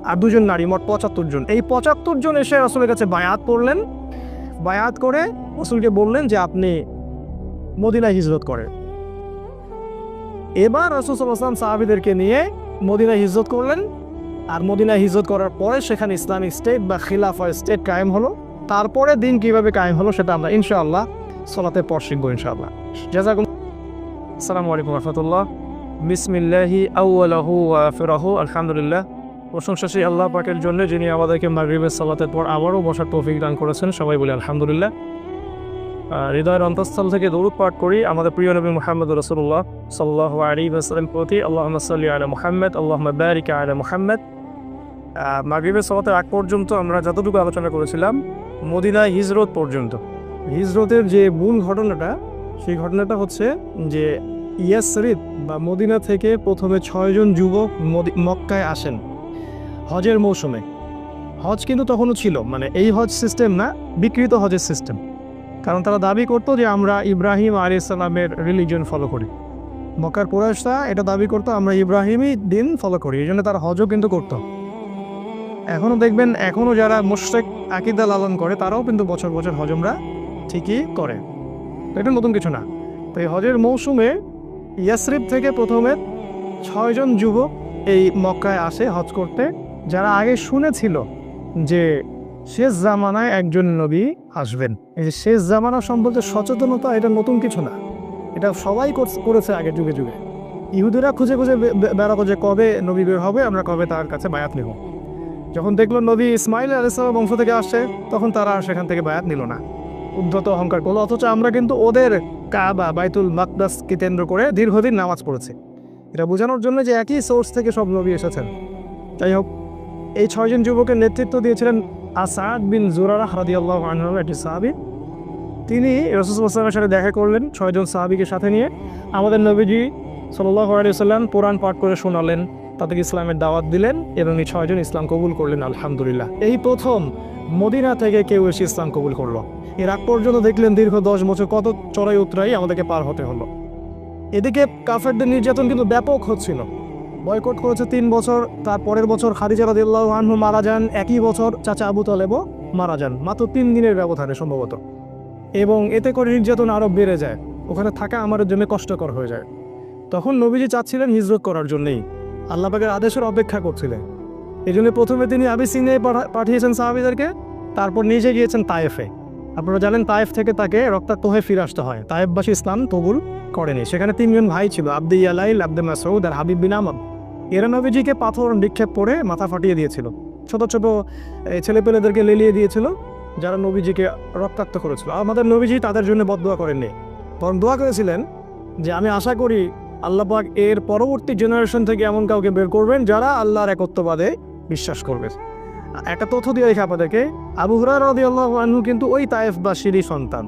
আর 2 জন নারী, মোট 75 জন। এই 75 জন এসে রাসূলের কাছে বায়াত করলেন। বায়াত করে রাসূলকে বললেন যে আপনি মদিনায় হিজরত করেন। এবার রাসূল সাল্লাল্লাহু আলাইহি ওয়াসাল্লাম সাহাবীদেরকে নিয়ে মদিনায় হিজরত করলেন। আর মদিনায় হিজরত করার পরে সেখানে ইসলামিক স্টেট বা খিলাফা স্টেট কায়েম হলো। তারপরে দিন কিভাবে কায়েম হলো সেটা আমরা ইনশাআল্লাহ সালাতের পর শিখবো ইনশাআল্লাহ। জাযাকুম আসসালামু আলাইকুম ওয়া রাহমাতুল্লাহ। বিসমিল্লাহি আউওয়ালাহু ওয়া আখিরাহু, আলহামদুলিল্লাহ। প্রশংসা সেই আল্লাহ পাকের জন্য, যিনি আমাদেরকে মাগরিবের সালাতের পর আবারও বসার তৌফিক দান করেছেন। সবাই বলি আলহামদুলিল্লাহ। হৃদয়ের অন্তঃস্থল থেকে দরুদ পাঠ করি আমাদের প্রিয় নবী মুহাম্মদ রাসূলুল্লাহ সাল্লাল্লাহু আলাইহি ওয়াসাল্লামের প্রতি। আল্লাহুম্মা সাল্লি আলা মুহাম্মদ, আল্লাহুম্মা বারিক আলা মুহাম্মদ। মাগরিবের সালাতের আগ পর্যন্ত আমরা যতটুকু আলোচনা করেছিলাম মদিনায় হিজরত পর্যন্ত। হিজরতের যে মূল ঘটনাটা, সেই ঘটনাটা হচ্ছে যে ইয়াসরিব বা মদিনা থেকে প্রথমে 6 জন যুবক মক্কায় আসেন হজের মৌসুমে। হজ কিন্তু তখনও ছিল, মানে এই হজ সিস্টেম না, বিকৃত হজের সিস্টেম। কারণ তারা দাবি করতো যে আমরা ইব্রাহিম আলাইহিস সালামের রিলিজিয়ন ফলো করি। মক্কার কুরাইশরা এটা দাবি করতো আমরা ইব্রাহিমই দিন ফলো করি, এই জন্য তারা হজও কিন্তু করতো। এখনও দেখবেন, এখনও যারা মুশরিক আকীদা লালন করে তারাও কিন্তু বছর বছর হজ উমরা ঠিকই করে, এটা নতুন কিছু না। তো এই হজের মৌসুমে ইয়াসরিব থেকে প্রথমে 6 জন যুবক এই মক্কায় আসে হজ করতে, যারা আগে শুনেছিল যে শেষ জামানায় একজন নবী আসবেন। এই যে শেষ জামানা সম্পর্কে সচেতনতা, এটা নতুন কিছু না, এটা সবাই করেছে আগে যুগে যুগে। ইহুদিরা খুঁজে খুঁজে বেড়াতো যে কবে নবী বের হবে, আমরা কবে তার কাছে বায়াত নেব। যখন দেখলো নবী ইসমাইল আলাইহিস সালাম বংশ থেকে আসছে, তখন তারা আর সেখান থেকে বায়াত নিল না, উদ্ধত অহংকার করলো। অথচ আমরা কিন্তু ওদের কাবা বাইতুল মাকদাসকে কেন্দ্র করে দীর্ঘদিন নামাজ পড়েছি, এটা বোঝানোর জন্য যে একই সোর্স থেকে সব নবী এসেছেন। যাই হোক, এই 6 জন যুবকের নেতৃত্ব দিয়েছিলেন আসাদ বিন জুরারাহ রাদিয়াল্লাহু আনহু, একটি সাহাবী। তিনি রাসূল সাল্লাল্লাহু আলাইহি ওয়াসাল্লামের সাথে দেখা করলেন 6 জন সাহাবীকে সাথে নিয়ে। আমাদের নবীজি সাল্লাল্লাহু আলাইহি ওয়াসাল্লাম কোরআন পাঠ করে শোনালেন, তাদেরকে ইসলামের দাওয়াত দিলেন এবং এই 6 জন ইসলাম কবুল করলেন আলহামদুলিল্লাহ। এই প্রথম মদিনা থেকে কেউ এসে ইসলাম কবুল করলো। এর আগ পর্যন্ত দেখলেন দীর্ঘ 10 বছর কত চড়াই উতরাই আমাদেরকে পার হতে হলো। এদিকে কাফেরদের নির্যাতন কিন্তু ব্যাপক হচ্ছিল। বয়কট করেছে 3 বছর, তার পরের বছর খাদিজা রাদিয়াল্লাহু আনহা মারা যান, একই বছর চাচা আবু তালেবও মারা যান, মাত্র 3 দিনের ব্যবধানে সম্ভবত। এবং এতে করে নির্যাতন আরও বেড়ে যায়, ওখানে থাকা আমাদের জন্য কষ্টকর হয়ে যায়। তখন নবীজি চাচ্ছিলেন হিজরত করার জন্যই, আল্লাহ পাকের আদেশের অপেক্ষা করছিলেন। এই জন্য প্রথমে তিনি আবিসিনিয়ায় পাঠিয়েছেন সাহাবীদেরকে, তারপর নিজে গিয়েছেন তায়েফে। আপনারা জানেন তায়েফ থেকে তাকে রক্তাক্ত হয়ে ফিরে আসতে হয়। তায়েফবাসী ইসলাম কবুল করেনি। সেখানে 3 জন ভাই ছিল, আব্দে ইয়ালাইল, আব্দে মাসউদ আর হাবিব বিন আমর। এরা নবীজিকে পাথর নিক্ষেপ করে মাথা ফাটিয়ে দিয়েছিল, ছোট ছোট ছেলেপেলেদেরকে লেলিয়ে দিয়েছিল, যারা নবীজিকে রক্তাক্ত করেছিল। আমাদের নবীজি তাদের জন্য বদদোয়া করেননি, বরং দোয়া করেছিলেন যে আমি আশা করি আল্লাহ পাক এর পরবর্তী জেনারেশন থেকে এমন কাউকে বের করবেন যারা আল্লাহর একত্ববাদে বিশ্বাস করবে। একটা তথ্য দিয়ে রেখে আপনাদেরকে, আবু হুরায়রা রাদিয়াল্লাহু আনহু কিন্তু ওই তায়েফবাসীরই সন্তান।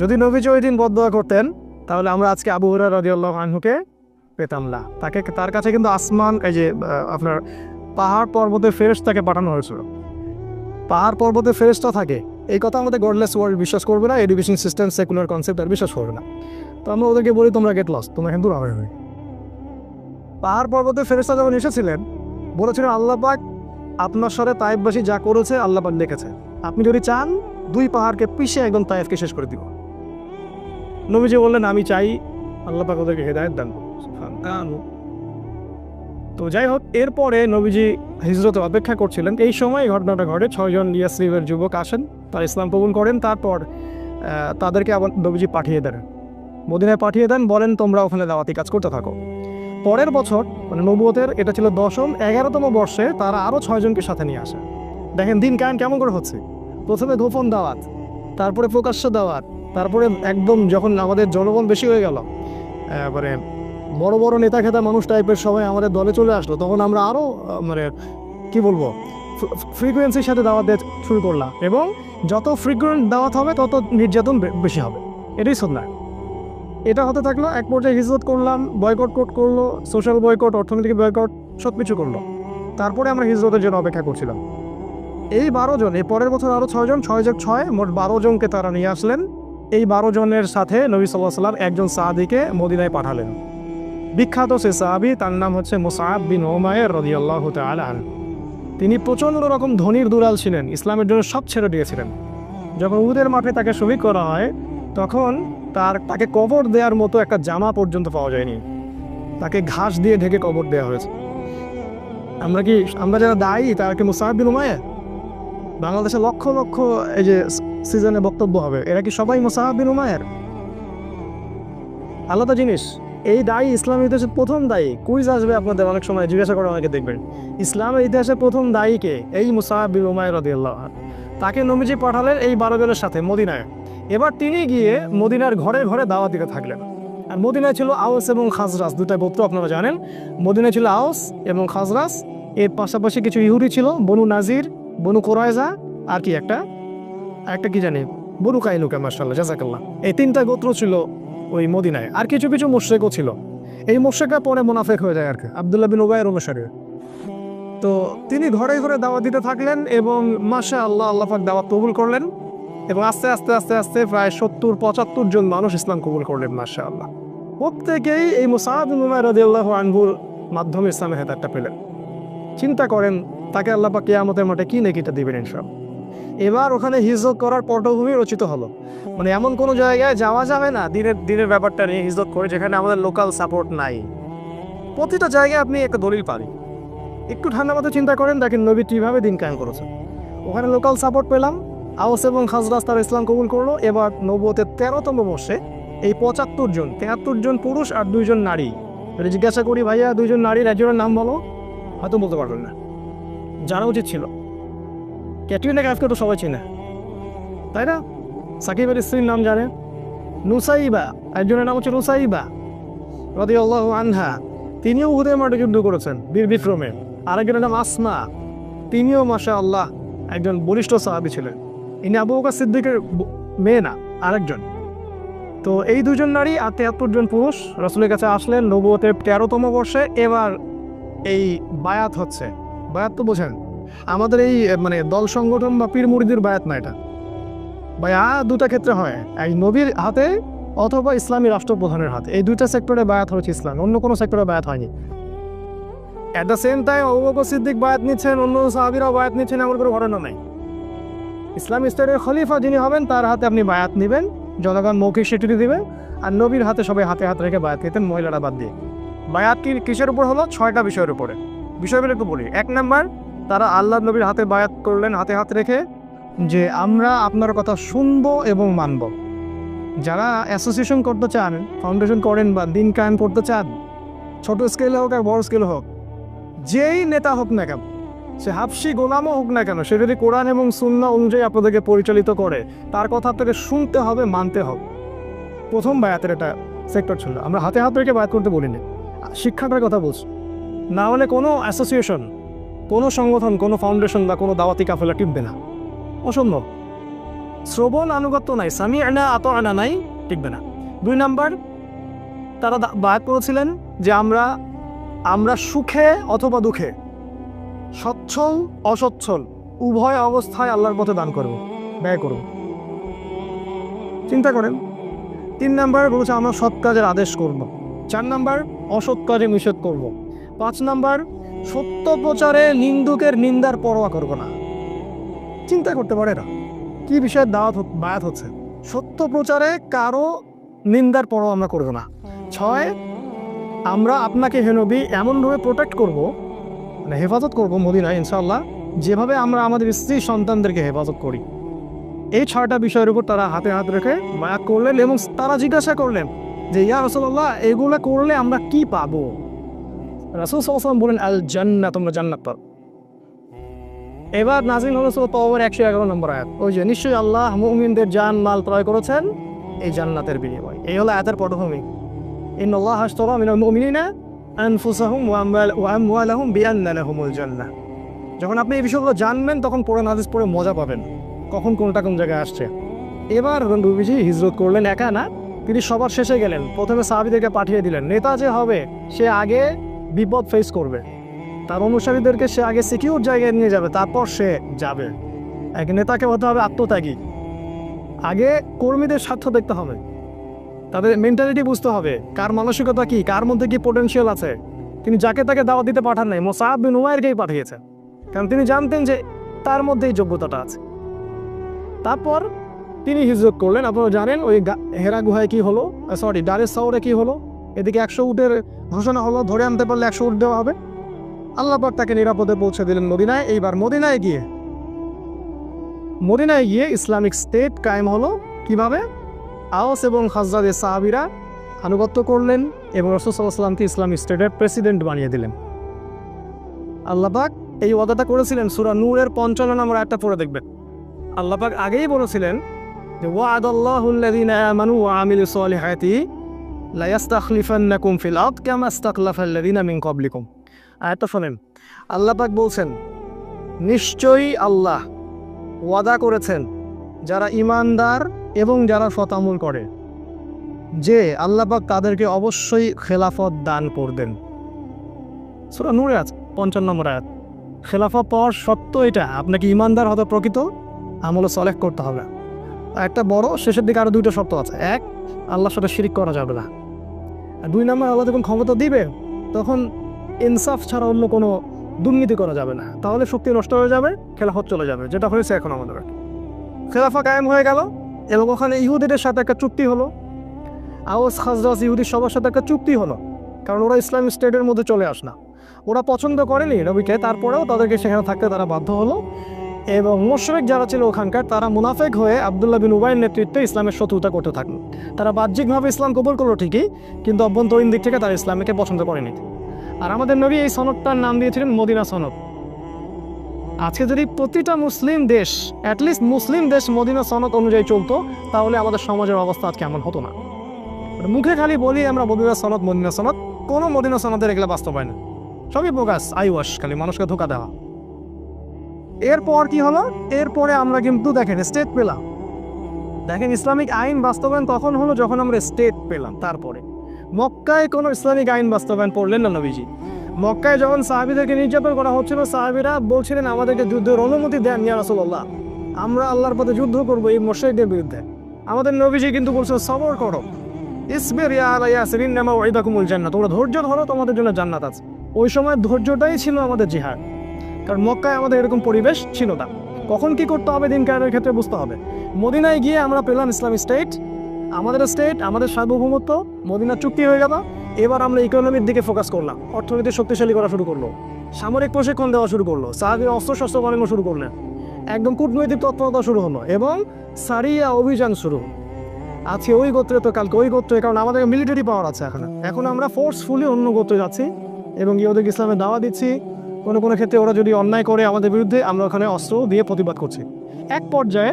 যদি নবীজি ওই দিন বদদোয়া করতেন, তাহলে আমরা আজকে আবু হুরায়রা রাদিয়াল্লাহু আনহুকে পেতাম না। তার কাছে কিন্তু আসমান, এই যে আপনার পাহাড় পর্বতে ফেরেশতাকে পাঠানো হয়েছিল। পাহাড় পর্বতে ফেরেশতা থাকে, এই কথা আমাদের গডলেস ওয়ার্ল্ড বিশ্বাস করবে না, এডুকেশন সিস্টেম সেকুলার কনসেপ্ট আর বিশ্বাস করবে না। তো আমরা ওদেরকে বলি তোমরা গেট লস, তোমরা কিন্তু হবে। পাহাড় পর্বতে ফেরেশতা যখন এসেছিলেন বলেছিলেন আল্লাহ পাক আপনার সাথে তায়েফবাসী যা করেছে আল্লাহ পাক দেখেছে, আপনি যদি চান 2 পাহাড়কে পিষে একদম তায়েফকে শেষ করে দিব। নবীজি বললেন আমি চাই, আল্লাহ পাক ওদেরকে হেদায়েত দান করুন। তো যাই হোক, এরপরে নবীজি হিজরতে অপেক্ষা করছিলেন, এই সময় ঘটনাটা ঘটে। 6 জন ইয়াসরিবের যুবক আসেন, তারা ইসলাম কবুল করেন। তারপর তাদেরকে আবার নবীজি পাঠিয়ে দেন, মদিনায় পাঠিয়ে দেন, বলেন তোমরা ওখানে দাওয়াতি কাজ করতে থাকো। পরের বছর মানে নবুয়তের এটা ছিল 10ম 11তম বর্ষে তারা আরও 6 জনকে সাথে নিয়ে আসে। দেখেন দিন কায়েম কেমন করে হচ্ছে। প্রথমে গোপন দাওয়াত, তারপরে প্রকাশ্য দাওয়াত, তারপরে একদম যখন আমাদের জনবল বেশি হয়ে গেল, মানে বড় বড় নেতা খেতা মানুষ টাইপের সবাই আমাদের দলে চলে আসলো, তখন আমরা আরও মানে কি বলবো ফ্রিকোয়েন্সির সাথে দাওয়াত দিয়ে শুরু করলাম। এবং যত ফ্রিকোয়েন্ট দাওয়াত হবে তত নির্যাতন বেশি হবে। এটাই সুন্নাহ। এটা হতে থাকলো। এক পর্যায়ে হিজরত করলাম, বয়কট করলো, সোশ্যাল বয়কট, অর্থনৈতিক বয়কট, সব কিছু করলো। তারপরে আমরা হিজরতের জন্য অপেক্ষা করছিলাম। এই 12 জন, এই পরের বছর আরও 6 জন, 6+6 মোট 12 জনকে তারা নিয়ে আসলেন। এই 12 জনের সাথে নবী সাল্লাল্লাহু আলাইহি ওয়াসাল্লাম একজন সাহাবীকে মদিনায় পাঠালেন। বিখ্যাত সে সাহাবী, তার নাম হচ্ছে মুসআব বিন উমাইর রাদিয়াল্লাহু তাআলা আনহু। তিনি প্রচণ্ড রকম ধনীর দুলাল ছিলেন, ইসলামের জন্য সব ছেড়ে দিয়েছিলেন। যখন উহুদের মাঠে তাকে শহীদ করা হয় তখন তাকে কবর দেওয়ার মতো একটা জামা পর্যন্ত পাওয়া যায়নি, তাকে ঘাস দিয়ে ঢেকে কবর দেওয়া হয়েছে। আমরা যারা দায়ী তারা কি মুসআব বিন উমাইর? বাংলাদেশে লক্ষ লক্ষ এই যে সিজনে বক্তব্য হবে, এরা কি সবাই মুসআব বিন উমাইর? আলাদা জিনিস। এই দায়ী ইসলামের ইতিহাসে প্রথম দায়ী। কুইজ আসবে আপনাদের অনেক সময়, জিজ্ঞাসা করে অনেকে দেখবেন ইসলামের ইতিহাসে প্রথম দায়ীকে, এই মুসআব বিন উমাইর রাদিয়াল্লাহু আনহু। তাকে নবীজি পাঠালেন এই 12 জনের সাথে মদিনায়। এবার তিনি গিয়ে মদিনার ঘরে ঘরে দাওয়াত দিতে থাকলেন। আর মদিনায় ছিল আউস এবং খাজরাজ, দুটা গোত্র আপনারা জানেন। মদিনায় ছিল আউস এবং খাজরাজ, এর পাশাপাশি কিছু ইহুদি ছিল, বনু নাজির, বনু কোরাইজা, আর কি একটা কি জানি বনু কাইনুকা, মাশাআল্লাহ জাযাকাল্লাহ। এই 3টা গোত্র ছিল ওই মদিনায়। আর কিছু কিছু মুশরিকও ছিল। এই মুশরিকরা পরে মুনাফিক হয়ে যায় আর কি, আব্দুল্লাহ বিন উবাইয়ের অনুসারী। তো তিনি ঘরে ঘরে দাওয়াত দিতে থাকলেন এবং মাশাআল্লাহ আল্লাহ পাক দাওয়াত কবুল করলেন। এবং আস্তে আস্তে আস্তে আস্তে প্রায় 70-75 জন মানুষ ইসলাম কবুল করলেন মাশাআল্লাহ। প্রত্যেকেই এই মুসআব বিন উমাইর রাদিয়াল্লাহু আনহুর মাধ্যমে ইসলামের হেদায়েতটা পেলেন। চিন্তা করেন তাকে আল্লাহ পাক কিয়ামতের মাঠে কি নেকিটা দিবেন ইনশাআল্লাহ। এবার ওখানে হিজরত করার পটভূমি রচিত হলো। মানে এমন কোনো জায়গায় যাওয়া যাবে না দিনের ব্যাপারটা নিয়ে হিজরত করে যেখানে আমাদের লোকাল সাপোর্ট নাই। প্রতিটা জায়গায় আপনি একটা দলিল পাবেন। একটু ঠান্ডা মাথায় চিন্তা করেন, দেখেন নবী কীভাবে দিন কায়েম করেছেন। ওখানে লোকাল সাপোর্ট পেলাম, আউস এবং খাজরাজ তারা ইসলাম কবুল করলো। এবার নবুয়তের 13তম বর্ষে এই 73 জন পুরুষ আর 2 জন নারী। জিজ্ঞাসা করি ভাইয়া 2 জন নারীর একজনের নাম বলো, হয়তো বলতে পারবেন না। জানা উচিত ছিল। ক্যাটরিনা কাইফকে তো সবাই চেনে, তাই না? সাকিবের স্ত্রীর নাম জানে, নুসাইবা, একজনের নাম হচ্ছে নুসাইবা রাদিয়াল্লাহু আনহা, তিনিও উহুদের মাঠে যুদ্ধ করেছেন বীর বিক্রমে। আরেকজনের নাম আসমা, তিনিও মাশাআল্লাহ একজন বলিষ্ঠ সাহাবী ছিলেন। ইনি আবু বকর সিদ্দিকের মেয়ে না, আরেকজন। তো এই 2 জন নারী আর 73 জন পুরুষ রাসূলের কাছে আসলেন নবুয়তের 13তম বর্ষে। এবার এই বায়াত হচ্ছে। বায়াত তো বোঝেন, আমাদের এই মানে দল সংগঠন বা পীর মুরিদের বায়াত না, এটা বায়াত 2টা ক্ষেত্রে হয়, এক নবীর হাতে অথবা ইসলামী রাষ্ট্রপ্রধানের হাতে। এই 2টা সেক্টরে বায়াত হচ্ছে ইসলাম, অন্য কোনো সেক্টরে বায়াত হয়নি। At the same time Abu Bakr Siddique বায়াত নিচ্ছেন, অন্য সাহাবীরাও বায়াত নিচ্ছেন, এমন কোনো ঘটনা নাই। ইসলামী স্টেটের খলিফা যিনি হবেন তার হাতে আপনি বায়াত নেবেন, জনগণ মৌখিক স্বীকৃতি দিবে। আর নবীর হাতে সবাই হাতে হাত রেখে বায়াত নিতেন, মহিলারা বাদ দিয়ে। বায়াত কিসের উপর হলো? 6টা বিষয়ের উপরে। বিষয়গুলো একটু বলি। 1 নাম্বার, তারা আল্লাহ নবীর হাতে বায়াত করলেন হাতে হাত রেখে যে আমরা আপনার কথা শুনবো এবং মানব। যারা অ্যাসোসিয়েশন করতে চান, ফাউন্ডেশন করেন বা দিন কায়েম করতে চান, ছোট স্কেলে হোক আর বড় স্কেলে হোক, যেই নেতা হোক না কেন, সে হাবশি গোলামও হোক না কেন, সে যদি কোরআন এবং সুন্নাহ অনুযায়ী আপনাদেরকে পরিচালিত করে, তার কথা আপনাকে শুনতে হবে, মানতে হবে। প্রথম বায়াতের একটা সেক্টর ছিল। আমরা হাতে হাত রেখে বায়াত করতে বলিনি, শিক্ষাটার কথা বলছি। না হলে কোনো অ্যাসোসিয়েশন, কোনো সংগঠন, কোনো ফাউন্ডেশন বা কোনো দাওয়াতি কাফেলা টিকবে না, অসম্ভব। শ্রবণ আনুগত্য নাই, সামি'না আতা'না নাই, টিকবে না। 2 নাম্বার, তারা বায়াত করেছিলেন যে আমরা সুখে অথবা দুঃখে, সচ্ছল অসচ্ছল উভয় অবস্থায় আল্লাহর পথে দান করব, ব্যয় করব। চিন্তা করেন, 3 নাম্বার বলেছে আমরা সৎ কাজের আদেশ করব। 4 নাম্বার অসৎ কাজে নিষেধ করব। 5 নাম্বার সত্য প্রচারে নিন্দুকের নিন্দার পরোয়া করব না। চিন্তা করতে পারে না কি বিষয়ে বায়াত হচ্ছে। সত্য প্রচারে কারো নিন্দার পরোয়া আমরা করব না। 6 আমরা আপনাকে হে নবী এমনভাবে প্রোটেক্ট করব, মানে হেফাজত করব মদিনায় ইনশাআল্লাহ, যেভাবে আমরা আমাদের স্ত্রী সন্তানদেরকে হেফাজত করি। এই 6টা বিষয়ের উপর তারা হাতে হাত রেখে বায়াত করলেন এবং তারা জিজ্ঞাসা করলেন যে ইয়া রাসূলুল্লাহ এগুলো করলে আমরা কি পাবো? রাসূল সাল্লাল্লাহু আলাইহি ওয়াসাল্লাম বলেন আল জান্নাহ, তোমরা জান্নাত পাবে। এবার নাযিল হলো সূরা তাওবার 111 নম্বর আয়াত, ওই যে নিশ্চয়ই আল্লাহ মুমিনদের জান মাল ক্রয় করেছেন এই জান্নাতের বিনিময়ে। এই হলো আয়াতের পটভূমি। ইন্নাল্লাহা আশতারা মিনাল মুমিনিনা আনফুসাহুম ওয়া আমওয়ালাহুম বিআন্না লাহুমুল জান্নাহ। যখন আপনি এই বিষয়গুলো জানবেন তখন পড়ে নাজিস পড়ে মজা পাবেন কখন কোনটা কোন জায়গায় আসছে। এবার নবীজি হিজরত করলেন একা না, তিনি সবার শেষে গেলেন। প্রথমে সাহাবীদেরকে পাঠিয়ে দিলেন। নেতা যে হবে সে আগে বিপদ ফেস করবে, তার অনুসারীদেরকে সে আগে সিকিউর জায়গায় নিয়ে যাবে, তারপর সে যাবে। এক নেতাকে হতে হবে আত্মত্যাগী। আগে কর্মীদের স্বার্থ দেখতে হবে, তাদের মেন্টালিটি বুঝতে হবে, কার মানসিকতা কি, কার মধ্যে কি পোটেনশিয়াল আছে। তিনি যাকে তাকে দাওয়াত দিতে পাঠান নাই, মুসআব বিন উমাইরকেই পাঠিয়েছেন, কারণ তিনি জানতেন যে তার মধ্যে এই যোগ্যতাটা আছে। তারপর তিনি হিজরত করলেন। আপনারা জানেন ওই হেরা গুহায় কি হলো, দারে সাউরে কি হলো। এদিকে 100 উটের ঘোষণা হলো, ধরে আনতে পারলে 100 উট দেওয়া হবে। আল্লাহ পাক তাকে নিরাপদে পৌঁছে দিলেন মদিনায়। এইবার মদিনায় গিয়ে ইসলামিক স্টেট কায়েম হলো। কিভাবে? আওস এবং খাজরাজের সাহাবীরা আনুগত্য করলেন এবং রাসূল সাল্লাল্লাহু আলাইহি ওয়াসাল্লামকে ইসলামিক স্টেটের প্রেসিডেন্ট বানিয়ে দিলেন। আল্লাহ পাক এই ওয়াদাটা করেছিলেন সূরা নূরের 55 নম্বর আয়াতটা পড়ে দেখবেন। আল্লাহ পাক আগেই বলেছিলেন যে ওয়া'আদাল্লাহুল্লাযীনা আমানু ওয়া আমিলুস সলিহাতি লা ইস্তাখলিফান্নাকুম ফিল আরদ কামা ইস্তাখলাফাল্লাযীনা মিন ক্বাবলিকুম। আয়াতটা শুনেন। আল্লাহ পাক বলছেন নিশ্চয়ই আল্লাহ ওয়াদা করেছেন যারা ঈমানদার এবং যারা সৎ আমল করে যে আল্লাহ পাক তাদেরকে অবশ্যই খেলাফত দান করবেন। সূরা নূরে আছে 55 নম্বর আয়াত। খেলাফত পাওয়ার শর্ত এটা, আপনাকে ঈমানদার হতে প্রকৃত আমল সালেহ করতে হবে। একটা বড় শেষের দিকে আরো 2টা শর্ত আছে। 1, আল্লাহর সাথে শিরিক করা যাবে না। আর 2 নম্বর, আল্লাহ যখন ক্ষমতা দিবে তখন ইনসাফ ছাড়া অন্য কোনো দুর্নীতি করা যাবে না, তাহলে শক্তি নষ্ট হয়ে যাবে, খেলাফত চলে যাবে, যেটা হয়েছে এখন আমাদের। খেলাফা কায়েম হয়ে গেল এবং ওখানে ইহুদিদের সাথে একটা চুক্তি হলো। আওস খাজরাজ ইহুদি সবার সাথে একটা চুক্তি হলো, কারণ ওরা ইসলামিক স্টেটের মধ্যে চলে আসনা। ওরা পছন্দ করেনি নবীকে, তারপরেও তাদেরকে সেখানে থাকতে তারা বাধ্য হলো। এবং মুশরিক যারা ছিল ওখানকার, তারা মুনাফিক হয়ে আব্দুল্লাহ বিন উবাইয়ের নেতৃত্বে ইসলামের শত্রুতা করতে থাকলো। তারা বাহ্যিকভাবে ইসলাম কবুল করলো ঠিকই, কিন্তু অভ্যন্তরীণ দিক থেকে তারা ইসলামকে পছন্দ করেনি। আর আমাদের নবী এই সনদটার নাম দিয়েছিলেন মদিনা সনদ। আজকে যদি প্রতিটা মুসলিম দেশ, অ্যাটলিস্ট মুসলিম দেশ মদিনা সনদ অনুযায়ী চলতো, তাহলে আমাদের সমাজের অবস্থা আজকে এমন হতো না। মুখে খালি বলি আমরা মদিনা সনদ, কোনো মদিনা সনদের এগুলো বাস্তবায়ন না, সবই বোগাস, আইওয়াশ, খালি মানুষকে ধোকা দেওয়া। এরপর কি হলো? এরপরে আমরা কিন্তু দেখেন স্টেট পেলাম। দেখেন ইসলামিক আইন বাস্তবায়ন তখন হলো যখন আমরা স্টেট পেলাম। তারপরে মক্কায় কোনো ইসলামিক আইন বাস্তবায়ন করলেন না নবীজি। মক্কায় যখন সাহাবীদেরকে নির্যাতন করা হচ্ছিল, সাহাবীরা বলছিলেন আমাদেরকে যুদ্ধের অনুমতি দেন ইয়া রাসূলুল্লাহ, আমরা আল্লাহর পথে যুদ্ধ করবো এই মুশরিকদের বিরুদ্ধে। আমাদের নবীজি কিন্তু বলছিল সবর করো, ইসবির ইয়া আলা ইয়াসির ইন্নামা ওয়াইদাকুমুল জান্নাহ, তোমরা ধৈর্য ধরো, তোমাদের জন্য জান্নাত আছে। ওই সময় ধৈর্যটাই ছিল আমাদের জিহাদ, কারণ মক্কায় আমাদের এরকম পরিবেশ ছিল না। কখন কি করতে হবে দিন কায়েমের ক্ষেত্রে বুঝতে হবে। মদিনায় গিয়ে আমরা পেলাম ইসলামিক স্টেট, আমাদের সার্বভৌমত্ব, মদিনা চুক্তি হয়ে গেল। এবার আমরা ইকোনমির দিকে ফোকাস করলাম, অর্থনীতি শক্তিশালী করা শুরু করলো, সামরিক প্রশিক্ষণ দেওয়া শুরু করলো, সাহাবীরা অস্ত্রশস্ত্র বানানো শুরু করলেন, একদম কূটনৈতিক তৎপরতা শুরু হলো এবং সারিয়া অভিযান শুরু। আজকে ওই গোত্রে তো কালকে ওই গোত্রে, কারণ আমাদের মিলিটারি পাওয়ার আছে। এখন আমরা ফোর্সফুলি অন্য গোত্রে যাচ্ছি এবং ইহুদিকে ইসলামের দাওয়া দিচ্ছি। কোনো কোনো ক্ষেত্রে ওরা যদি অন্যায় করে আমাদের বিরুদ্ধে, আমরা ওখানে অস্ত্র দিয়ে প্রতিবাদ করছি। এক পর্যায়ে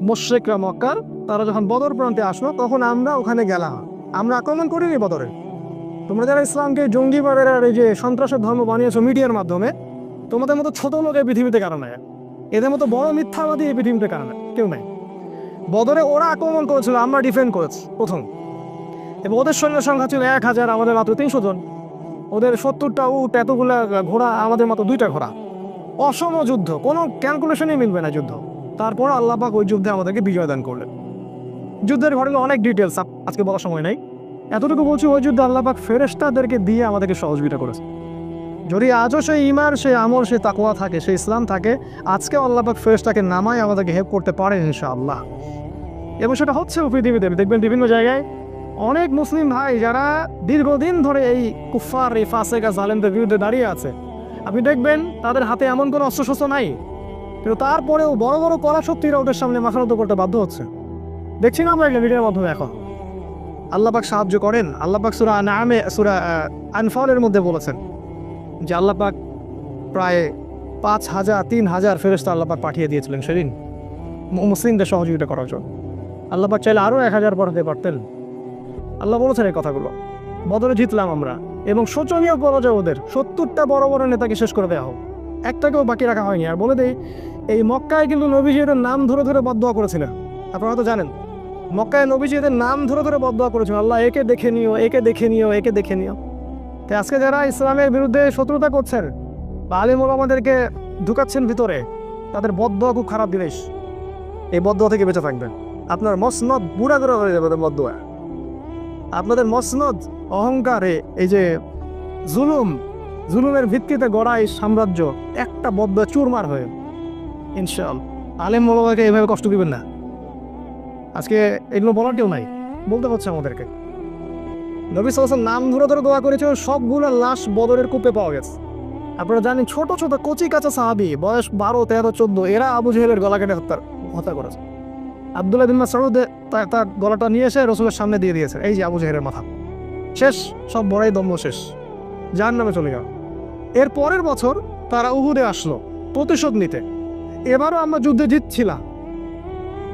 মুশরিকরা মক্কার, তারা যখন বদর প্রান্তে আসলো, তখন আমরা ওখানে গেলাম। আমরা আক্রমণ করিনি বদরে। তোমরা যারা ইসলামকে জঙ্গিবাদের আর এই যে সন্ত্রাসের ধর্ম বানিয়েছো মিডিয়ার মাধ্যমে, তোমাদের মতো ছোট লোক এই পৃথিবীতে কারণ নাই, এদের মতো বড় মিথ্যাবাদী এই পৃথিবীতে কারণ কেউ নাই। বদরে ওরা আক্রমণ করেছিল, আমরা ডিফেন্ড করেছি প্রথম, এবং ওদের সৈন্য সংখ্যা ছিল 1000, আমাদের মাত্র 300 জন। ওদের 70টা উট, এতগুলা ঘোড়া, আমাদের মাত্র 2টা ঘোড়া। অসম যুদ্ধ, কোনো ক্যালকুলেশনই মিলবে না যুদ্ধ। তারপর আল্লাহ পাক ওই যুদ্ধে আমাদেরকে বিজয় দান করলেন। যুদ্ধের ঘটনা অনেক ডিটেলস আজকে বলার সময় নাই, এতটুকু বলছি ওই যুদ্ধে আল্লাহ পাক ফেরেশতাদেরকে দিয়ে আমাদেরকে সহযোগিতা করেছে। যদি আজও সেই ঈমান, সেই আমল, সেই তাকওয়া থাকে, সেই ইসলাম থাকে, আজকে আল্লাহ পাক ফেরেশতাকে নামায় আমাদেরকে হেল্প করতে পারেন ইনশাআল্লাহ। এবং সেটা হচ্ছে পৃথিবীতে দেখবেন বিভিন্ন জায়গায় অনেক মুসলিম ভাই যারা দীর্ঘদিন ধরে এই কুফার, এই ফাসেকা জালেমদের বিরুদ্ধে দাঁড়িয়ে আছে, আপনি দেখবেন তাদের হাতে এমন কোনো অস্ত্রশস্ত্র নাই, কিন্তু তারপরেও বড় বড় পরাশক্তিরা ওদের সামনে মাথা নত করতে বাধ্য হচ্ছে। দেখছি না আমরা একটা ভিডিওর মাধ্যমে। এখন আল্লাহ পাক সাহায্য করেন। আল্লাহ পাক সূরা আনআমে, সূরা আনফালের মধ্যে বলেছেন যে আল্লাহ পাক প্রায় 5,000 3,000 ফেরেশতা আল্লাহ পাক পাঠিয়ে দিয়েছিলেন সেদিন মুসলিমদের সহযোগিতা করার জন্য। আল্লাহ পাক চাইলে আরও 1,000 পাঠাতে পারতেন। আল্লাহ বলেছেন এই কথাগুলো। বদরে জিতলাম আমরা, এবং শোচনীয় পরাজয় ওদের। 70টা বড় বড় নেতাকে শেষ করে দেওয়া হোক, একটাকেও বাকি রাখা হয়নি। আর বলে দেই, এই মক্কায় কিন্তু নবীজি এদের নাম ধরে ধরে বদদোয়া করেছিলেন। আপনারা হয়তো জানেন, মক্কায় নবীজি এদের নাম ধরে ধরে বদদোয়া করেছিলেন, আল্লাহ একে দেখে নিও, একে দেখে নিও, একে দেখে নিও। তাই আজকে যারা ইসলামের বিরুদ্ধে শত্রুতা করছেন বা আলেম ওলামাদেরকে ঢুকাচ্ছেন ভিতরে, তাদের বদদোয়া খুব খারাপ জিনিস। এই বদদোয়া থেকে বেঁচে থাকবেন। আপনার মসনদ বুড়া করে হয়ে যাবে বদদোয়া। আপনাদের মসনদ অহংকারে, এই যে জুলুমের ভিত্তিতে গড়া এই সাম্রাজ্য, একটা বদদোয়া চুরমার হয়ে ইনশাআল্লাহ। আলেম ওলামাকে এইভাবে কষ্ট দিবেন না। আজকে এগুলো বলার কেউ নাই, বলতে হচ্ছে আমাদেরকে। নবী সাল্লাল্লাহু আলাইহি ওয়াসাল্লাম নাম ধরে ধরে দোয়া করেছে, সবগুলো লাশ বদরের কূপে পাওয়া গেছে। আপনারা জানেন, ছোট ছোট কচি কাঁচা সাহাবী, বয়স 12, 13, 14, এরা আবু জেহেলের গলা কেটে হত্যা করেছে। আব্দুল্লাহ বিন মাসউদ তার গলাটা নিয়ে এসে রাসূলের সামনে দিয়ে দিয়েছে, এই যে আবু জেহেলের মাথা শেষ, সব বড়াই দম্ভ শেষ, জাহান্নামে চলে গেল। এর পরের বছর তারা উহুদে আসলো প্রতিশোধ নিতে। এবারও আমরা যুদ্ধে জিতছিলাম,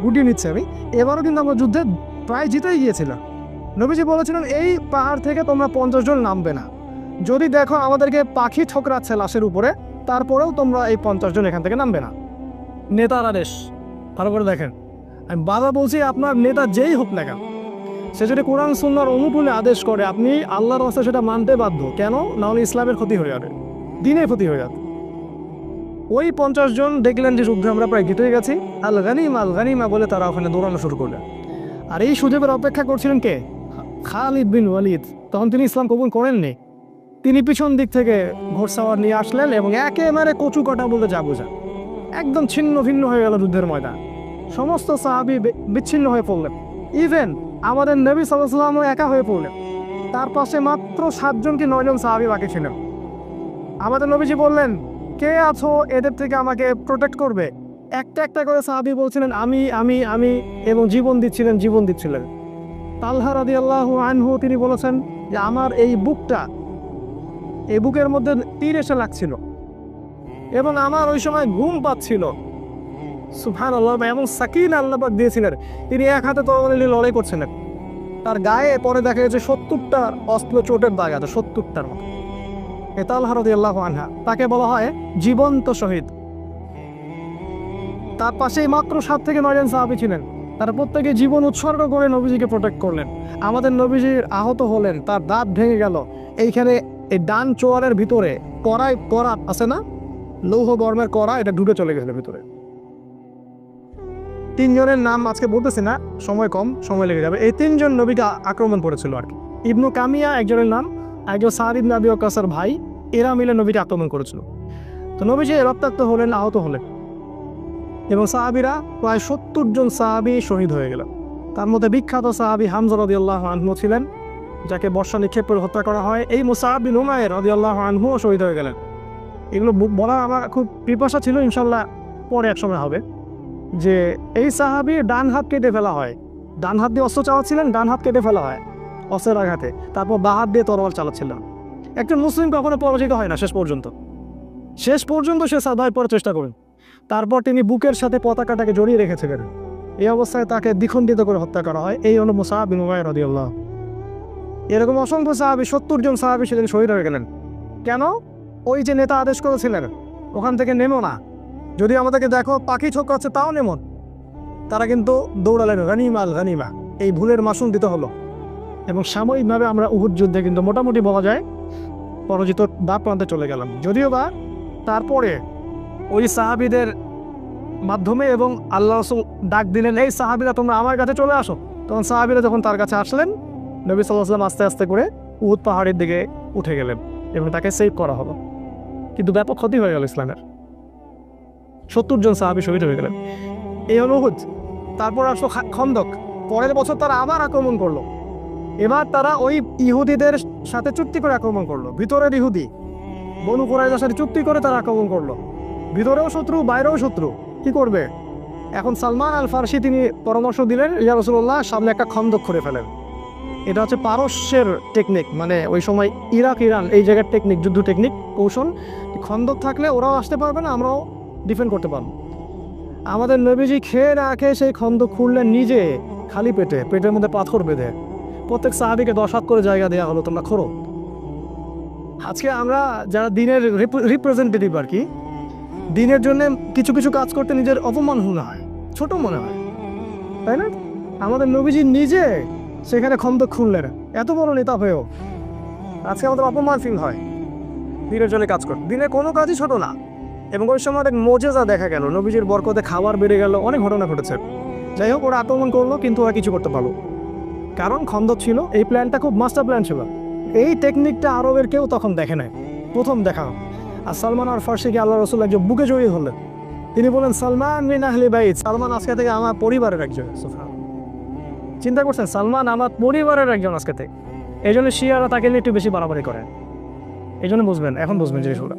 গুটিয়ে নিচ্ছে আমি, এবারও কিন্তু আমরা যুদ্ধে প্রায় জিতেই গিয়েছিলাম। নবীজি বলেছিলেন, এই পাহাড় থেকে তোমরা 50 জন নামবে না, যদি দেখো আমাদেরকে পাখি ঠোকরাচ্ছে লাশের উপরে, তারপরেও তোমরা এই 50 জন এখান থেকে নামবে না। নেতার আদেশ, ভালো করে দেখেন। আমি বাবা বলছি, আপনার নেতা যেই হোক না কেন, সে যদি কোরআন সুন্নাহর অনুকূলে আদেশ করে, আপনি আল্লাহর রাস্তায় সেটা মানতে বাধ্য। কেন? না হলে ইসলামের ক্ষতি হয়ে যাবে, দিনের ক্ষতি হয়ে যাবে। ওই 50 জন দেখলেন যে যুদ্ধে আমরা প্রায় জিতে গেছি, আল গানিমা বলে তারা ওখানে দৌড়ানো শুরু করলেন। আর এই সুযোগের অপেক্ষা করছিলেন কে? খালিদ বিন ওয়ালিদ। তখন তিনি ইসলাম কবুল করেননি। তিনি পিছন দিক থেকে ঘোড়সাওয়ার নিয়ে আসলেন এবং একেবারে কচু কাটা বলে যা বোঝা, একদম ছিন্ন ভিন্ন হয়ে গেল যুদ্ধের ময়দান। সমস্ত সাহাবী বিচ্ছিন্ন হয়ে পড়লেন। ইভেন আমাদের নবী সাল্লাল্লাহু আলাইহি ওয়াসাল্লামও একা হয়ে পড়লেন। তার পাশে মাত্র 7 জন কি 9 জন সাহাবী বাকি ছিলেন। আমাদের নবীজি বললেন, কে আছো এদের থেকে আমাকে প্রোটেক্ট করবে? একটা একটা করে সাহাবী বলছিলেন, আমি আমি আমি, এবং জীবন দিচ্ছিলেন। তালহা রাদিয়াল্লাহু আনহু তিনি বলেছেন যে আমার এই বুকের মধ্যে তীর এসে লাগছিল এবং আমার ওই সময় ঘুম পাচ্ছিল। সুবহানাল্লাহ। এবং সাকিনা আল্লাহ পাক দিয়েছিলেন, তিনি এক হাতে তরবারি নিয়ে লড়াই করছিলেন। তার গায়ে পরে দেখা গেছে 70টা অস্ত্র চোটের দাগ আছে, 70টার মতো। তালহা রাদিয়াল্লাহু আনহা, তাকে বলা হয় জীবন্ত শহীদ। তার পাশেই মাত্র 7 থেকে 9 জন সাহাবী ছিলেন, তারা প্রত্যেকে জীবন উৎসর্গ করে নবীজিকে প্রোটেক্ট করলেন। আমাদের নবীজির আহত হলেন, তার দাঁত ভেঙে গেল। এইখানে এই ডান চোয়ালের ভিতরে কড়া আছে না, লৌহ বর্মের কড়া, এটা ঢুকে চলে গেছিল ভিতরে। 3 জনের নাম আজকে বলতেছি না, সময় কম, সময় লেগে যাবে। এই 3 জন নবীকে আক্রমণ করেছিল আর কি। ইবনু কামিয়া একজনের নাম, একজন সাদ ইবনে আবি ওয়াক্কাসের ভাই, এরা মিলে নবীকে আক্রমণ করেছিল। তো নবীজি রক্তাক্ত হলেন, আহত হলেন, এবং সাহাবীরা প্রায় 70 জন সাহাবী শহীদ হয়ে গেল। তার মধ্যে বিখ্যাত সাহাবী হামজা রাদিয়াল্লাহু আনহু ছিলেন, যাকে বর্ষা নিক্ষেপ করে হত্যা করা হয়। এই মুসআব বিন উমাইর রাদিয়াল্লাহু আনহুও শহীদ হয়ে গেলেন। এগুলো বলা আমার খুব পিপাসা ছিল, ইনশাল্লাহ পরে এক সময় হবে। যে এই সাহাবীর ডান হাত কেটে ফেলা হয়, ডান হাত দিয়ে অস্ত্র চালাচ্ছিলেন, ডান হাত কেটে ফেলা হয় অস্ত্রের আঘাতে, তারপর বাঁ হাত দিয়ে তরোয়াল চালাচ্ছিলেন। একজন মুসলিম কখনো পরাজিত হয় না শেষ পর্যন্ত সে সাদায় পড়ার চেষ্টা করেন। তারপর তিনি বুকের সাথে পতাকাটাকে জড়িয়ে রেখেছিলেন। এই অবস্থায় তাকে দ্বিখণ্ডিত করে হত্যা করা হয়। এই হলো মুসআব বিন উমাইর রাদিয়াল্লাহু। এরকম অসংখ্য সাহাবী, 70 জন সাহাবী সেদিন শহীদ হয়ে গেলেন। কেন? ওই যে নেতা আদেশ করেছিলেন ওখান থেকে নেমো না, যদি আমাদেরকে দেখো পাখি ঠোকরাচ্ছে তাও নেমন, তারা কিন্তু দৌড়ালেন গানিমা। এই ভুলের মাসুল দিতে হলো এবং সাময়িকভাবে আমরা উহুদ যুদ্ধে কিন্তু মোটামুটি বলা যায় পরাজিত বা প্রান্তে চলে গেলাম। যদিও বা তারপরে ওই সাহাবীদের মাধ্যমে এবং আল্লাহ রাসূল ডাক দিলেন, এই সাহাবীরা তোমরা আমার কাছে চলে আসো, তখন সাহাবীরা যখন তার কাছে আসলেন, নবী সাল্লাল্লাহু আলাইহি ওয়াসাল্লাম আস্তে আস্তে করে উহুদ পাহাড়ের দিকে উঠে গেলেন এবং তাকে সেভ করা হলো। কিন্তু ব্যাপক ক্ষতি হয়ে গেল ইসলামের। 70 জন সাহাবী শহীদ হয়ে গেলেন। এই হলো উহুদ। তারপর আসলো খন্দক। পরের বছর তারা আবার আক্রমণ করলো। এবার তারা ওই ইহুদিদের সাথে চুক্তি করে আক্রমণ করলো। ভিতরের ইহুদি বনু কুরাইজার সাথে চুক্তি করে তারা আক্রমণ করলো। ভিতরেও শত্রু, বাইরেও শত্রু। কি করবে? এখন সালমান আল ফারসি তিনি পরামর্শ দিলেন, ইয়া রাসূলুল্লাহ, সামনে একটা খন্দক করে ফেলেন। এটা হচ্ছে পারস্যের টেকনিক, মানে ওই সময় ইরাক ইরান এই জায়গার টেকনিক, যুদ্ধ টেকনিক, কৌশল। খন্দক থাকলে ওরাও আসতে পারবে না, আমরাও ডিফেন্ড করতে পারবো। আমাদের নবীজি খেয়ে না খেয়ে সেই খন্দক খুঁড়লেন নিজে, খালি পেটে, পেটের মধ্যে পাথর বেঁধে। প্রত্যেক সাহাবীকে 10 হাত করে জায়গা দেওয়া হলো, তোমরা খোঁড়ো। আজকে আমরা যারা দিনের রিপ্রেজেন্টেটিভ আর কি, দিনের জন্য কিছু কিছু কাজ করতে নিজের অপমান মনে হয়, ছোট মনে হয়, তাই না? আমাদের নবীজি নিজে সেখানে খন্দক খুঁড়লেন, এত বড় নেতা হয়েও আজকে আমাদের অপমান ফিল হয় দিনের জন্য কাজ করতে। দিনের কোনো কাজই ছোট না। এবং ওই সময় অনেক মোজেজা দেখা গেল, নবীজির বরকতে খাবার বেড়ে গেল, অনেক ঘটনা ঘটেছে। যাই হোক, ওরা আক্রমণ করলো কিন্তু ওরা কিছু করতে পারলো, কারণ খন্দক ছিল। এই প্ল্যানটা খুব মাস্টার প্ল্যান ছিল। এই টেকনিকটা আরবের কেউ তখন দেখে নাই, প্রথম দেখা। আর সালমান আর ফার্সিকে আল্লাহ রসুল একজন বুকে জড়িয়ে ধরলেন। তিনি বলেন, সালমান মিন আহলি বাইত, সালমান আজকে থেকে আমার পরিবারের একজন। চিন্তা করছেন, সালমান আমার পরিবারের একজন আজকে থেকে। এই জন্য শিয়ারা তাকে নিয়ে একটু বেশি বাড়াবাড়ি করেন। এই জন্য বুঝবেন, এখন বুঝবেন জিনিসগুলো।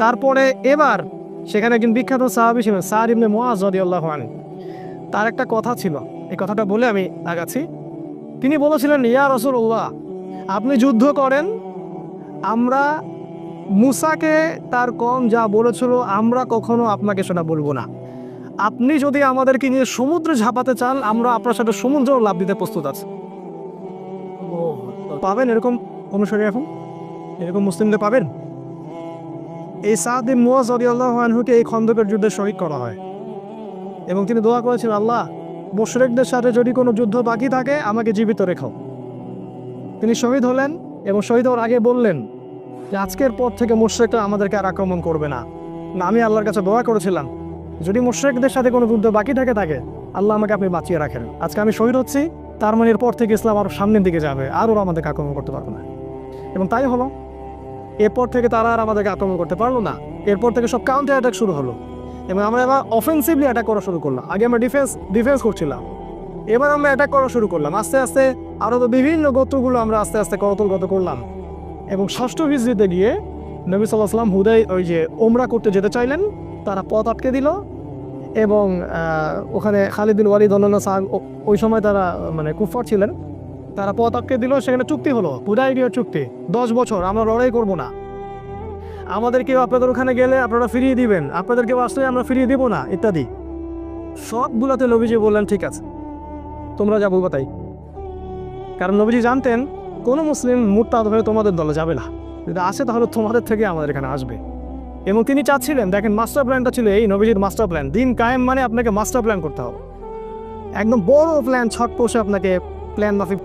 তারপরে এবার সেখানে একজন বিখ্যাত সাহাবী ছিলেন, সাদ ইবনে মুআয রাদিয়াল্লাহু আনহু। তার একটা কথা ছিল, এই কথাটা বলে আমি আগাচ্ছি। তিনি বলেছিলেন, ইয়া রাসূলুল্লাহ, আপনি যুদ্ধ করেন, আমরা মুসাকে তার কম যা বলেছিল আমরা কখনো আপনাকে সেটা বলবো না। আপনি যদি আমাদেরকে নিয়ে সমুদ্রে ঝাঁপাতে চান, আমরা আপনার সাথে সমুদ্র লাভ দিতে প্রস্তুত আছি। পাবেন এরকম অনুসারী? এখন এরকম মুসলিমদের পাবেন? এই সাদ ইবনে মুআয রাদিয়াল্লাহু আনহুকে এই খন্দকের যুদ্ধে শহীদ করা হয় এবং তিনি দোয়া করেছেন, আল্লাহ, মুশরিকদের সাথে যদি কোনো যুদ্ধ বাকি থাকে আমাকে জীবিত রেখো। তিনি শহীদ হলেন এবং শহীদ হওয়ার আগে বললেন যে আজকের পর থেকে মুশরিকরা আমাদেরকে আর আক্রমণ করবে না। আমি আল্লাহর কাছে দোয়া করেছিলাম, যদি মুশরিকদের সাথে কোনো যুদ্ধ বাকি থাকে আল্লাহ আমাকে আপনি বাঁচিয়ে রাখেন। আজকে আমি শহীদ হচ্ছি, তার মানে এরপর থেকে ইসলাম আরও সামনের দিকে যাবে, আর ওরা আমাদেরকে আক্রমণ করতে পারবে না। এবং তাই হলো। এরপর থেকে তারা আর আমাদেরকে আক্রমণ করতে পারলো না। এরপর থেকে সব কাউন্টার অ্যাটাক শুরু হলো এবং আমরা এবার অফেন্সিভলি অ্যাটাক করা শুরু করলাম। আগে আমরা ডিফেন্স করছিলাম, এবার আমরা অ্যাটাক করা শুরু করলাম। আস্তে আস্তে আরও তো বিভিন্ন গোত্রগুলো আমরা আস্তে আস্তে করতলগত করলাম। এবং 6ষ্ঠ হিজরিতে গিয়ে নবী সাল্লাল্লাহু আলাইহি ওয়াসাল্লাম হুদাই ওই যে ওমরা করতে যেতে চাইলেন, তারা পথ আটকে দিল। এবং ওখানে খালিদ বিন ওয়ালিদ অন্যান্য সাহাব, ওই সময় তারা মানে কুফার ছিলেন, তারা পথ আটকে দিল। সেখানে চুক্তি হলো, হুদাইবিয়ার চুক্তি, 10 বছর আমরা লড়াই করব না, আমাদের কেউ আপনাদের ওখানে গেলে আপনারা ফিরিয়ে দিবেন, আপনাদের কেউ আসলে আমরা ফিরিয়ে দেবো না, ইত্যাদি। সবগুলোতে নবীজি বললেন, ঠিক আছে, তোমরা যা বলবো তাই। কারণ নবীজি জানতেন কোনো মুসলিম মুরতাদ হয়ে তোমাদের দলে যাবে না, যদি আসে তাহলে তোমাদের থেকে আমাদের এখানে আসবে। এবং তিনি চাচ্ছিলেন, দেখেন মাস্টার প্ল্যানটা ছিল এই নবীজির মাস্টার প্ল্যান। দিন কায়েম মানে আপনাকে মাস্টার প্ল্যান করতে হবে, একদম বড় প্ল্যান, ছট পোষে আপনাকে প্ল্যান মাফিক।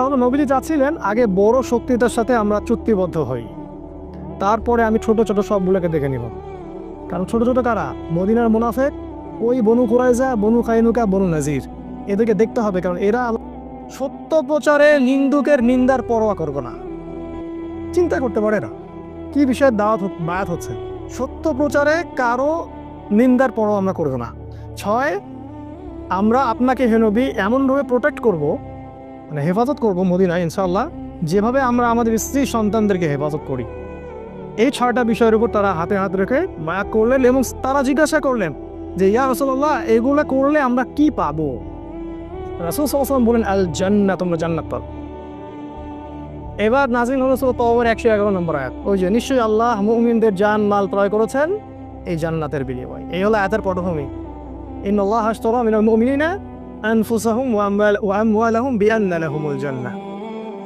হলো নবীজি চাচ্ছিলেন আগে বড় শক্তিটার সাথে আমরা চুক্তিবদ্ধ হই, তারপরে আমি ছোট ছোট সবগুলোকে দেখে নিব। কারণ ছোট ছোট কারা? মদিনার মুনাফিক, ওই বনু কুরাইজা, বনু কাইনুকা, বনু নাজির, এদেরকে দেখতে হবে। কারণ এরা সত্য প্রচারে নিন্দুকের নিন্দার পরোয়া করবে না। চিন্তা করতে পারে না কি বিষয়ের বায়াত হচ্ছে। সত্য প্রচারে কারো নিন্দার পরোয়া আমরা করবো না। 6, আমরা আপনাকে হে নবী এমনভাবে প্রোটেক্ট করব, মানে হেফাজত করব মদিনায় ইনশাআল্লাহ, যেভাবে আমরা আমাদের স্ত্রী সন্তানদেরকে হেফাজত করি। এই 6টা বিষয়ের উপর তারা হাতে হাত রেখে বায়াত করলেন এবং তারা জিজ্ঞাসা করলেন যে ইয়া রাসূলুল্লাহ, এগুলো করলে আমরা কি পাবো? রাসূল সাল্লাল্লাহু আলাইহি ওয়াসাল্লাম বলেন, আল জান্নাত, তোমরা জান্নাত পাবে। এবার নাযিল হলো সূরা তাওবার 111 নম্বর আয়াত, ওই যে নিশ্চয়ই আল্লাহ মুমিনদের জান মাল ক্রয় করেছেন এই জান্নাতের বিনিময়ে। এই হলো আয়াতের পটভূমি। ইন্নাল্লাহা আশতারা মিনাল মুমিনিনা আনফুসাহুম ওয়া আমওয়ালাহুম বিআন্না লাহুমুল জান্নাহ।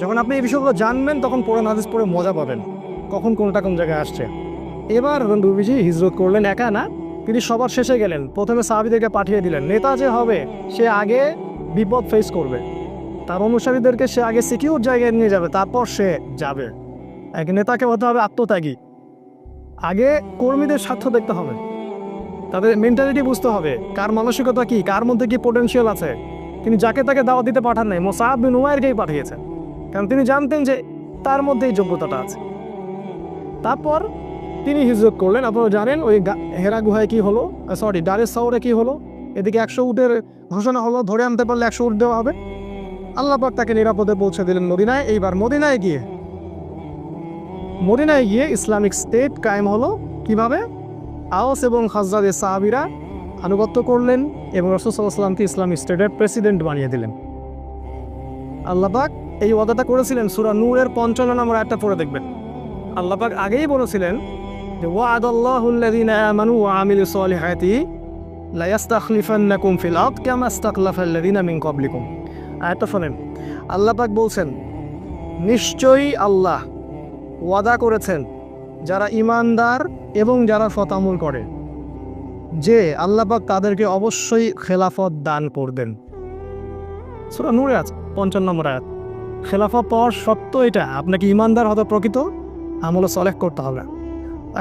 যখন আপনি এই বিষয়গুলো জানবেন তখন কোরআন হাদিস পড়ে মজা পাবেন, কখন কোনটা কোন জায়গায় আসছে। এবার নবীজি হিজরত করলেন একা না, তিনি সবার শেষে গেলেন। প্রথমে সাহাবীদেরকে পাঠিয়ে দিলেন, নেতা যে হবে সে আগে বিপদ ফেস করবে, তার অনুসারীদেরকে সে আগে সিকিউর জায়গায় নিয়ে যাবে, তারপর সে যাবে। এক নেতাকে হতে হবে আত্মত্যাগী, আগে কর্মীদের স্বার্থ দেখতে হবে। তাদের মেন্টালিটি বুঝতে হবে, কার মানসিকতা কি, কার মধ্যে কি পোটেনশিয়াল আছে। তিনি যাকে তাকে দাওয়াত দিতে পাঠান নাই, মুসআব বিন উমাইরকেই পাঠিয়েছেন, কারণ তিনি জানতেন যে তার মধ্যে এই যোগ্যতাটা আছে। তারপর তিনি হিজরত করলেন। আপনারা জানেন ওই হেরা গুহায় কি হলো, দারের সাউরে কি হলো। এদিকে 100 উটের ঘোষণা হলো, ধরে আনতে পারলে 100 উট দেওয়া হবে। আল্লাহ পাক তাকে নিরাপদে পৌঁছে দিলেন মদিনায়। এইবার মদিনায় গিয়ে ইসলামিক স্টেট কায়েম হলো। কিভাবে? আওস এবং খাজরাজের সাহাবীরা আনুগত্য করলেন এবং রাসূল সাল্লাল্লাহু আলাইহি ওয়াসাল্লামকে ইসলামিক স্টেটের প্রেসিডেন্ট বানিয়ে দিলেন। আল্লাহ পাক এই ওয়াদাটা করেছিলেন, সূরা নূরের 55 নম্বর আয়াতটা পড়ে দেখবেন। আল্লাহ পাক আগেই বলেছিলেন যে ওয়া'আদাল্লাহুল্লাযীনা আমানু ওয়া আমিলুস সলিহাতি লা ইস্তাখলিফান্নাকুম ফিল আরদ কামা ইস্তাখলাফাল্লাযীনা মিন ক্বাবলিকুম। আয়াতটা শুনেন, আল্লাহ পাক বলছেন নিশ্চয়ই আল্লাহ ওয়াদা করেছেন যারা ঈমানদার এবং যারা সৎ আমল করে যে আল্লাহ পাক তাদেরকে অবশ্যই খেলাফত দান করবেন। সূরা নূরে আছে 55 নম্বর আয়াত। খেলাফত পাওয়ার শর্ত এটা, আপনাকে ঈমানদার হতে প্রকৃত আমল সলেহ করতে হবে।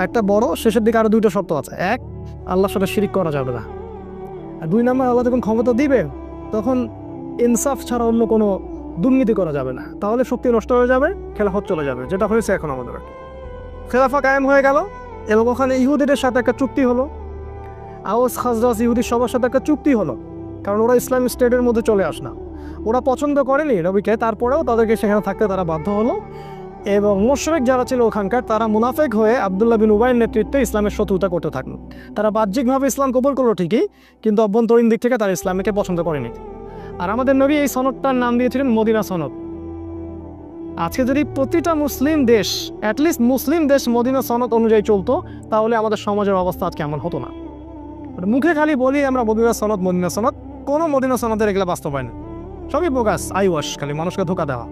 একটা বড় শেষের দিকে আরো 2টা শর্ত আছে। এক, আল্লাহর সাথে শিরিক করা যাবে না। আর 2 নম্বর, আল্লাহ যখন ক্ষমতা দিবেন তখন ইনসাফ ছাড়া অন্য কোনো দুর্নীতি করা যাবে না, তাহলে শক্তি নষ্ট হয়ে যাবে, খেলাফত চলে যাবে, যেটা হয়েছে এখন আমাদের। খেলাফা কায়েম হয়ে গেল এবং ওখানে ইহুদিদের সাথে একটা চুক্তি হলো। আওস খাজরাজ ইহুদি সবার সাথে একটা চুক্তি হলো, কারণ ওরা ইসলামিক স্টেটের মধ্যে চলে আস না, ওরা পছন্দ করেনি নবীকে, তারপরেও তাদেরকে সেখানে থাকতে তারা বাধ্য হলো। এবং মুশরিক যারা ছিল ওখানকার, তারা মুনাফিক হয়ে আব্দুল্লাহ বিন উবাইয়ের নেতৃত্বে ইসলামের শত্রুতা করতে থাকলো। তারা বাহ্যিকভাবে ইসলাম কবুল করলো ঠিকই, কিন্তু অভ্যন্তরীণ দিক থেকে তারা ইসলামকে পছন্দ করেনি। আর আমাদের নবী এই সনদটার নাম দিয়েছিলেন মদিনা সনদ। আজকে যদি প্রতিটা মুসলিম দেশ, অ্যাটলিস্ট মুসলিম দেশ মদিনা সনদ অনুযায়ী চলতো, তাহলে আমাদের সমাজের অবস্থা আজকে এমন হতো না। মুখে খালি বলি আমরা মদিনা সনদ, কোনো মদিনা সনদের এগুলো বাস্তবায়ন, সবই বোগাস, আইওয়াশ, খালি মানুষকে ধোকা দেওয়া।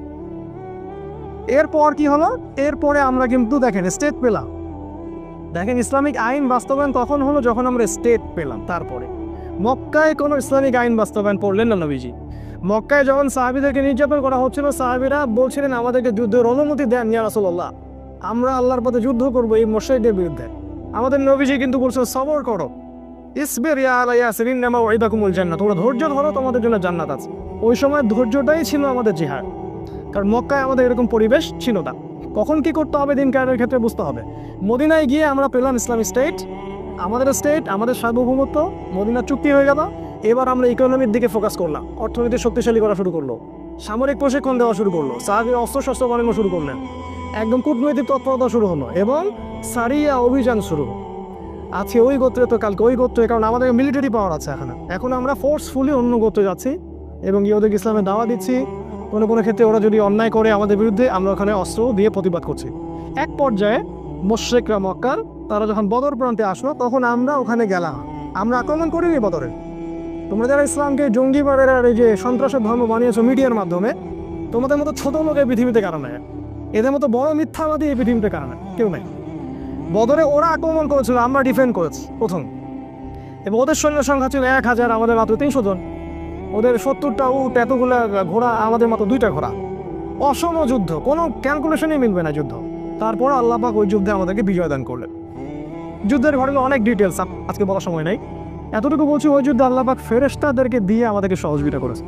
এরপর কি হলো? এরপরে আমরা কিন্তু দেখেন স্টেট পেলাম। দেখেন ইসলামিক আইন বাস্তবায়ন তখন হলো যখন আমরা স্টেট পেলাম। তারপরে মক্কায় কোনো ইসলামিক আইন বাস্তবায়ন করলেন না নবীজি। মক্কায় যখন সাহাবীদেরকে নির্যাতন করা হচ্ছিল, সাহাবীরা বলছিলেন আমাদেরকে যুদ্ধের অনুমতি দেন ইয়া রাসূলুল্লাহ, আমরা আল্লাহর পথে যুদ্ধ করবো এই মুশরিকদের বিরুদ্ধে। আমাদের নবীজি কিন্তু বলছেন সবর করো, ইসবির ইয়া আলা ইয়াসির ইন্নামা ওয়াইদাকুমুল জান্নাত, তোমরা ধৈর্য ধরো, তোমাদের জন্য জান্নাত আছে। ওই সময় ধৈর্যটাই ছিল আমাদের জিহাদ, কারণ মক্কায় আমাদের এরকম পরিবেশ ছিল না। কখন কি করতে হবে দিন কায়েমের ক্ষেত্রে বুঝতে হবে। মদিনায় গিয়ে আমরা পেলাম ইসলামিক স্টেট, আমাদের সার্বভৌমত্ব, মদিনা চুক্তি হয়ে গেল। এবার আমরা ইকোনমির দিকে ফোকাস করলাম, অর্থনীতি শক্তিশালী করা শুরু করলো, সামরিক প্রশিক্ষণ দেওয়া শুরু করলো, সাহাবীরা অস্ত্রশস্ত্র বানানো শুরু করলেন, একদম কূটনৈতিক তৎপরতা শুরু হলো এবং সারিয়া অভিযান শুরু হলো। আজকে ওই গোত্রে তো কালকে ওই গোত্রে, কারণ আমাদের মিলিটারি পাওয়ার আছে এখন আমরা ফোর্সফুলি অন্য গোত্রে যাচ্ছি এবং ওদেরকে ইসলামের দাওয়া দিচ্ছি। কোনো ক্ষেত্রে ওরা যদি অন্যায় করে আমাদের বিরুদ্ধে, আমরা ওখানে অস্ত্র দিয়ে প্রতিবাদ করছি। এক পর্যায়ে মুশরিকরা মক্কার, তারা যখন বদর প্রান্তে আসলো, তখন আমরা ওখানে গেলাম। আমরা আক্রমণ করিনি বদরে। তোমরা যারা ইসলামকে জঙ্গিবাদের আর এই যে সন্ত্রাসের ধর্ম বানিয়েছো মিডিয়ার মাধ্যমে, তোমাদের মতো ছোট লোক এই পৃথিবীতে কারণ নাই, এদের মতো বড় মিথ্যাবাদী এই পৃথিবীতে কারণ নাই, কেউ নাই। বদরে ওরা আক্রমণ করেছিল, আমরা ডিফেন্ড করেছি প্রথম, এবং ওদের সৈন্য সংখ্যা ছিল 1000, আমাদের মাত্র 300 জন। ওদের 70টা উট, এতগুলো ঘোড়া, আমাদের মাত্র 2টা ঘোড়া। অসম যুদ্ধ, কোনো ক্যালকুলেশনই মিলবে না যুদ্ধ। তারপর আল্লাহ পাক ওই যুদ্ধে আমাদেরকে বিজয় দান করলেন। যুদ্ধের ঘটনা অনেক ডিটেলস আজকে বলার সময় নাই, এতটুকু বলছি, ওই যুদ্ধে আল্লাহ পাক ফেরেশতাদেরকে দিয়ে আমাদেরকে সহযোগিতা করেছে।